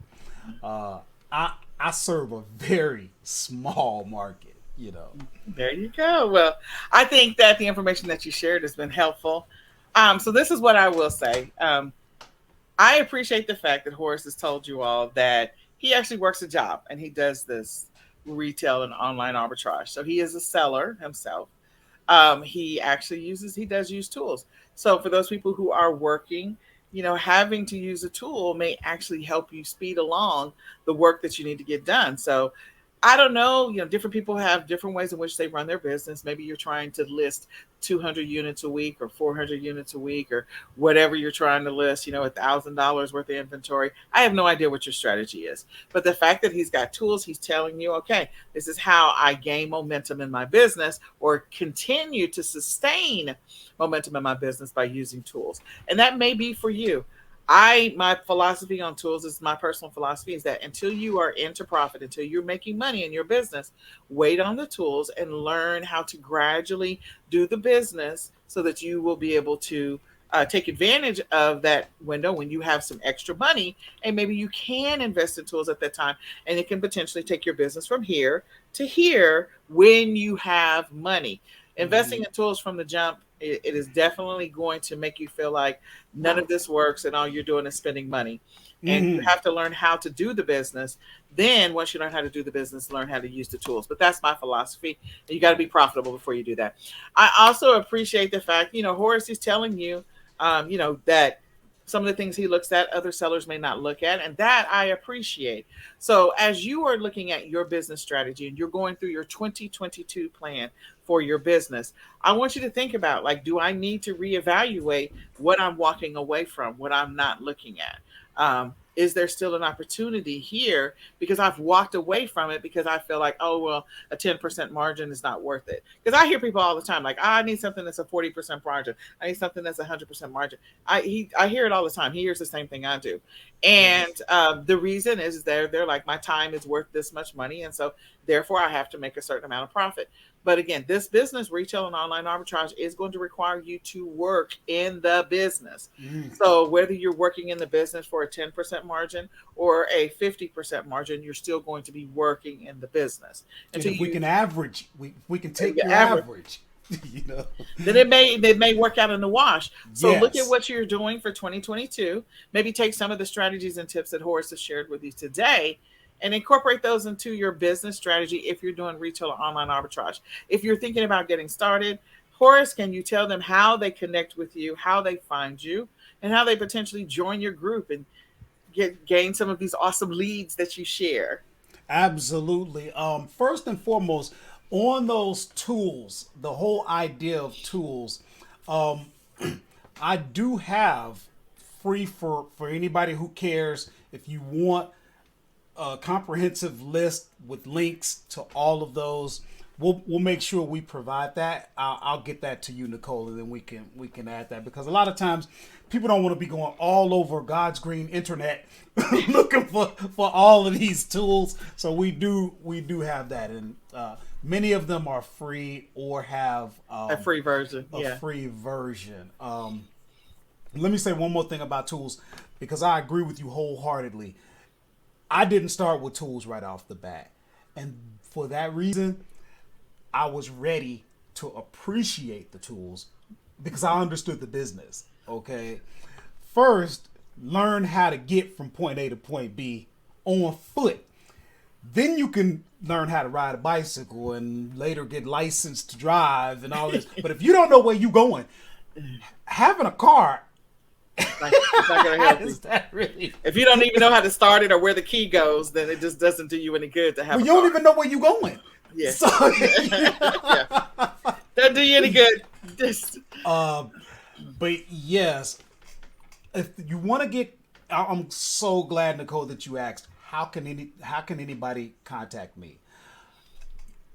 I serve a very small market,
There you go. Well, I think that the information that you shared has been helpful. So this is what I will say. I appreciate the fact that Horace has told you all that he actually works a job and he does this retail and online arbitrage. So he is a seller himself. He does use tools. So for those people who are working having to use a tool may actually help you speed along the work that you need to get done. So I don't know, different people have different ways in which they run their business. Maybe you're trying to list 200 units a week or 400 units a week or whatever you're trying to list, $1,000 worth of inventory. I have no idea what your strategy is. But the fact that he's got tools, he's telling you, okay, this is how I gain momentum in my business or continue to sustain momentum in my business by using tools. And that may be for you. My philosophy on tools is my personal philosophy is that until you are into profit, until you're making money in your business, wait on the tools and learn how to gradually do the business so that you will be able to take advantage of that window when you have some extra money, and maybe you can invest in tools at that time, and it can potentially take your business from here to here when you have money. Investing in tools from the jump, it is definitely going to make you feel like none of this works and all you're doing is spending money. And you have to learn how to do the business. Then once you learn how to do the business, learn how to use the tools. But that's my philosophy. You got to be profitable before you do that. I also appreciate the fact, Horace is telling you, that some of the things he looks at, other sellers may not look at, and that I appreciate. So as you are looking at your business strategy and you're going through your 2022 plan for your business, I want you to think about, like, do I need to reevaluate what I'm walking away from, what I'm not looking at? Is there still an opportunity here? Because I've walked away from it because I feel like, oh, well, a 10% margin is not worth it. Because I hear people all the time, like, I need something that's a 40% margin. I need something that's 100% margin. I hear it all the time. He hears the same thing I do. And the reason is they're like, my time is worth this much money. And so therefore I have to make a certain amount of profit. But again, this business, retail and online arbitrage, is going to require you to work in the business. So whether you're working in the business for a 10% margin or a 50% margin, you're still going to be working in the business.
And if we can average, we can take your average.
Then it may work out in the wash. So look at what you're doing for 2022. Maybe take some of the strategies and tips that Horace has shared with you today and incorporate those into your business strategy if you're doing retail or online arbitrage. If you're thinking about getting started, Horace, can you tell them how they connect with you, how they find you, and how they potentially join your group and gain some of these awesome leads that you share?
Absolutely. First and foremost, on those tools, the whole idea of tools, I do have free for anybody who cares. If you want a comprehensive list with links to all of those, we'll make sure we provide that. I'll get that to you, Nicole, and then we can add that, because a lot of times people don't want to be going all over God's green internet looking for all of these tools. So we do have that, and many of them are free or have
a free version.
Free version. Let me say one more thing about tools, because I agree with you wholeheartedly. I didn't start with tools right off the bat, and for that reason, I was ready to appreciate the tools because I understood the business. Okay, first, learn how to get from point A to point B on foot. Then you can learn how to ride a bicycle and later get licensed to drive and all this. But if you don't know where you're going, having a car,
it's not going to help you.
Really?
If you don't even know how to start it or where the key goes, then it just doesn't do you any good to have.
Well, you don't even know where you're going.
Yeah.
So,
yeah. Doesn't do you any good. Just.
But yes, if you want to get, I'm so glad, Nicole, that you asked. How can anybody contact me?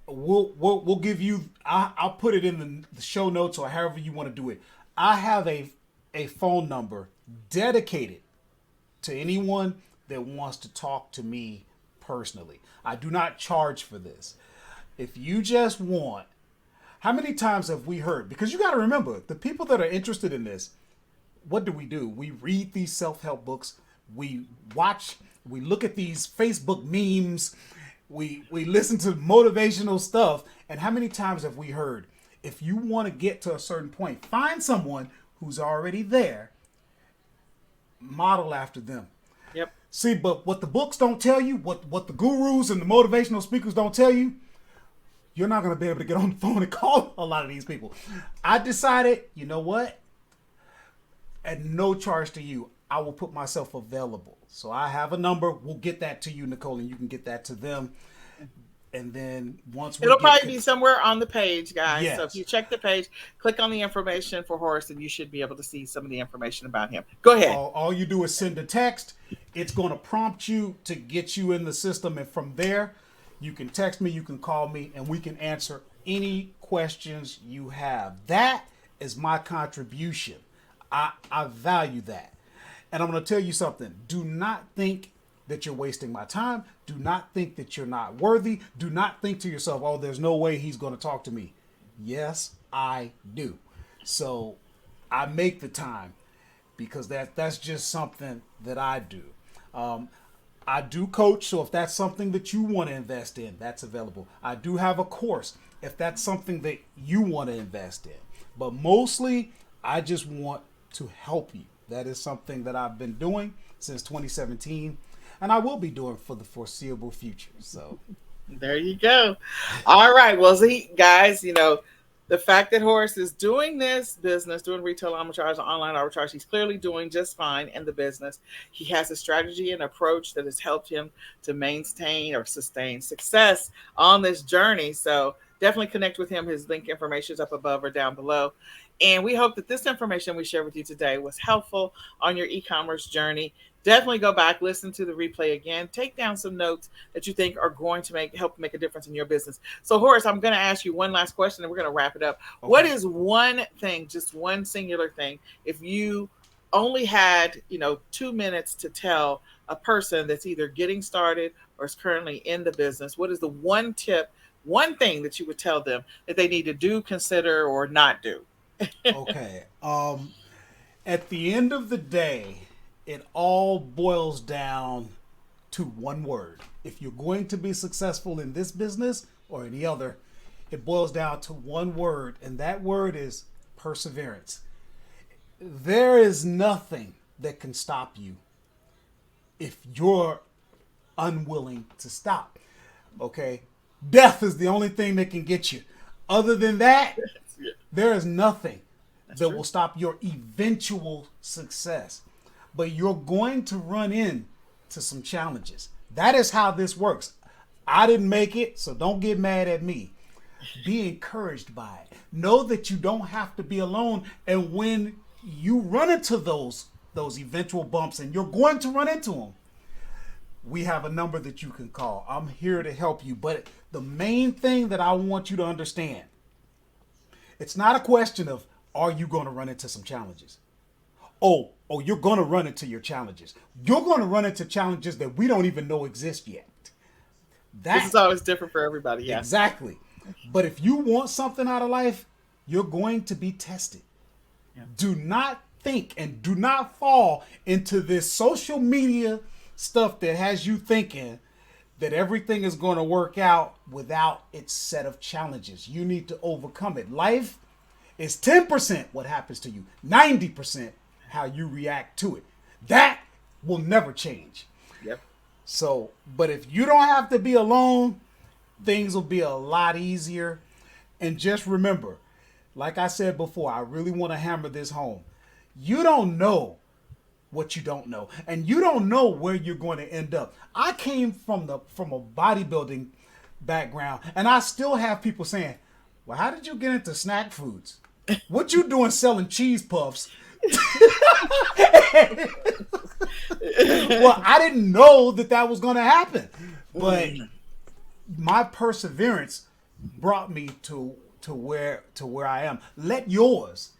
We'll give you. I'll put it in the show notes or however you want to do it. I have a phone number dedicated to anyone that wants to talk to me personally. I do not charge for this. If you just want, how many times have we heard? Because you got to remember, the people that are interested in this, what do? We read these self-help books. We watch, we look at these Facebook memes. We listen to motivational stuff. And how many times have we heard, if you want to get to a certain point, find someone who's already there, model after them.
Yep.
See, but what the books don't tell you, what the gurus and the motivational speakers don't tell you, you're not going to be able to get on the phone and call a lot of these people. I decided, you know what? at no charge to you. I will put myself available. So I have a number. We'll get that to you, Nicole, and you can get that to them. And then once
It'll probably be somewhere on the page, guys.
Yes.
So if you check the page, click on the information for Horace, and you should be able to see some of the information about him. Go ahead.
All you do is send a text. It's going to prompt you to get you in the system. And from there, you can text me, you can call me, and we can answer any questions you have. That is my contribution. I value that. And I'm going to tell you something. Do not think that you're wasting my time. Do not think that you're not worthy. Do not think to yourself, oh, there's no way he's going to talk to me. Yes, I do. So I make the time because that's just something that I do. I do coach, so if that's something that you want to invest in, that's available. I do have a course if that's something that you want to invest in. But mostly, I just want to help you. That is something that I've been doing since 2017, and I will be doing for the foreseeable future. So
there you go. All right. Well, see, guys, the fact that Horace is doing this business, doing retail arbitrage, online arbitrage, he's clearly doing just fine in the business. He has a strategy and approach that has helped him to maintain or sustain success on this journey. So definitely connect with him. His link information is up above or down below. And we hope that this information we shared with you today was helpful on your e-commerce journey. Definitely go back, listen to the replay again, take down some notes that you think are going to help make a difference in your business. So, Horace, I'm going to ask you one last question and we're going to wrap it up. Okay. What is one thing, just one singular thing, if you only had, 2 minutes to tell a person that's either getting started or is currently in the business, what is the one tip, one thing that you would tell them that they need to do, consider, or not do?
Okay. At the end of the day, it all boils down to one word. If you're going to be successful in this business or any other, it boils down to one word, and that word is perseverance. There is nothing that can stop you if you're unwilling to stop. Okay? Death is the only thing that can get you. Other than that, there is nothing that will stop your eventual success. But you're going to run into some challenges. That is how this works. I didn't make it, so don't get mad at me. Be encouraged by it. Know that you don't have to be alone. And when you run into those eventual bumps, and you're going to run into them, we have a number that you can call. I'm here to help you. But the main thing that I want you to understand, it's not a question of, are you going to run into some challenges? Oh, you're going to run into your challenges. You're going to run into challenges that we don't even know exist yet.
This is always different for everybody. Yeah.
Exactly. But if you want something out of life, you're going to be tested. Yeah. Do not think and do not fall into this social media stuff that has you thinking that everything is going to work out without its set of challenges. You need to overcome it. Life is 10% what happens to you, 90% how you react to it. That will never change.
Yep.
So, but if you don't have to be alone, things will be a lot easier. And just remember, like I said before, I really want to hammer this home. You don't know what you don't know, and you don't know where you're going to end up. I came from a bodybuilding background, and I still have people saying, well, how did you get into snack foods? What you doing selling cheese puffs? Well, I didn't know that was going to happen, but my perseverance brought me to where I am. Let yours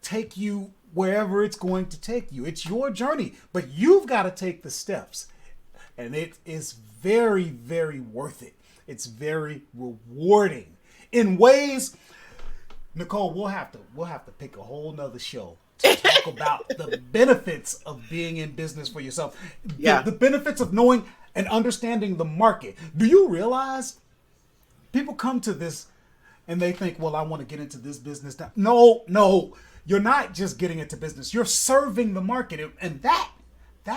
take you wherever it's going to take you. It's your journey, but you've got to take the steps, and it is very, very worth it. It's very rewarding in ways. Nicole, we'll have to pick a whole nother show to talk about the benefits of being in business for yourself.
Yeah.
The benefits of knowing and understanding the market. Do you realize people come to this and they think, well, I want to get into this business. No, you're not just getting into business. You're serving the market. And that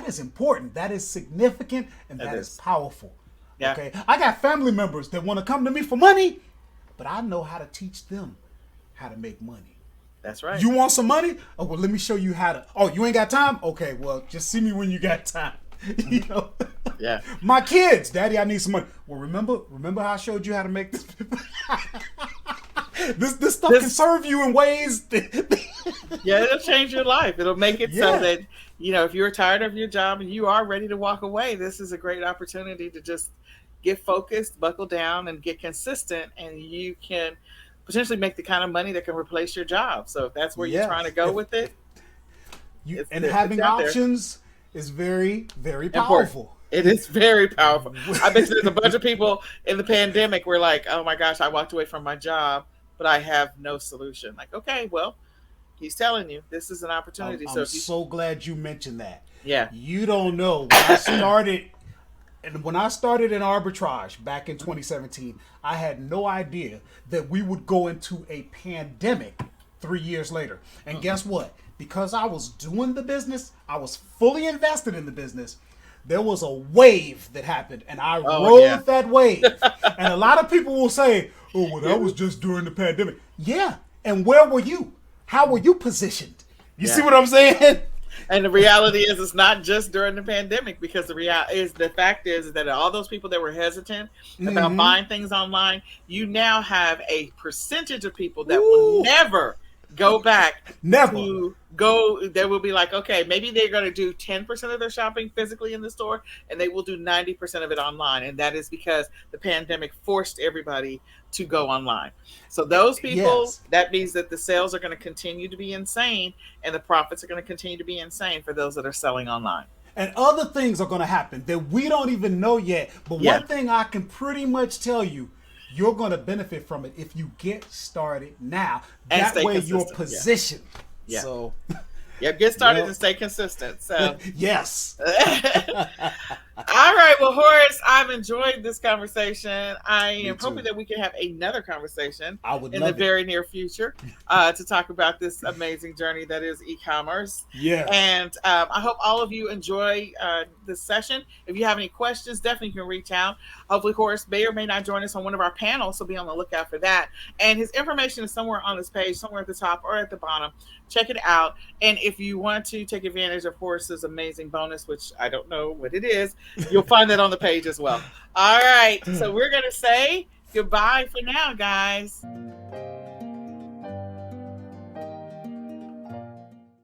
is important. That is significant, and that is powerful.
Yeah.
Okay. I got family members that want to come to me for money, but I know how to teach them how to make money.
That's right.
You want some money? Oh, well, let me show you how to. Oh, you ain't got time? Okay, well, just see me when you got time. You know?
Yeah.
My kids, Daddy, I need some money. Well, remember how I showed you how to make this? this stuff can serve you in ways.
Yeah, it'll change your life. It'll make it so that, if you're tired of your job and you are ready to walk away, this is a great opportunity to just get focused, buckle down, and get consistent, and you can potentially make the kind of money that can replace your job. So if that's where you're trying to go with it,
having options is very, very powerful.
It is very powerful. I bet there's a bunch of people in the pandemic were like, oh my gosh, I walked away from my job, but I have no solution. Like, okay, well, he's telling you this is an opportunity.
I'm so glad you mentioned that.
Yeah.
You don't know. When I started in arbitrage back in 2017, I had no idea that we would go into a pandemic 3 years later. And guess what? Because I was doing the business, I was fully invested in the business, there was a wave that happened, and I rode that wave. And a lot of people will say, oh, well, that was just during the pandemic. Yeah, and where were you? How were you positioned? You see what I'm saying?
And the reality is, it's not just during the pandemic, because the fact is that all those people that were hesitant about buying things online, you now have a percentage of people that will never go back.
Never.
They will be like, okay, maybe they're going to do 10% of their shopping physically in the store, and they will do 90% of it online. And that is because the pandemic forced everybody to go online. So those people, that means that the sales are going to continue to be insane, and the profits are going to continue to be insane for those that are selling online.
And other things are going to happen that we don't even know yet. But one thing I can pretty much tell you, you're going to benefit from it if you get started now. That way you're positioned.
Yeah.
So,
get started and stay consistent. So
yes.
All right. Well, Horace, I've enjoyed this conversation. I am hoping that we can have another conversation in the very near future to talk about this amazing journey that is e-commerce.
Yeah.
And I hope all of you enjoy this session. If you have any questions, definitely can reach out. Hopefully, Horace may or may not join us on one of our panels, so be on the lookout for that. And his information is somewhere on this page, somewhere at the top or at the bottom. Check it out. And if you want to take advantage of Horace's amazing bonus, which I don't know what it is, you'll find that on the page as well. All right. So we're going to say goodbye for now, guys.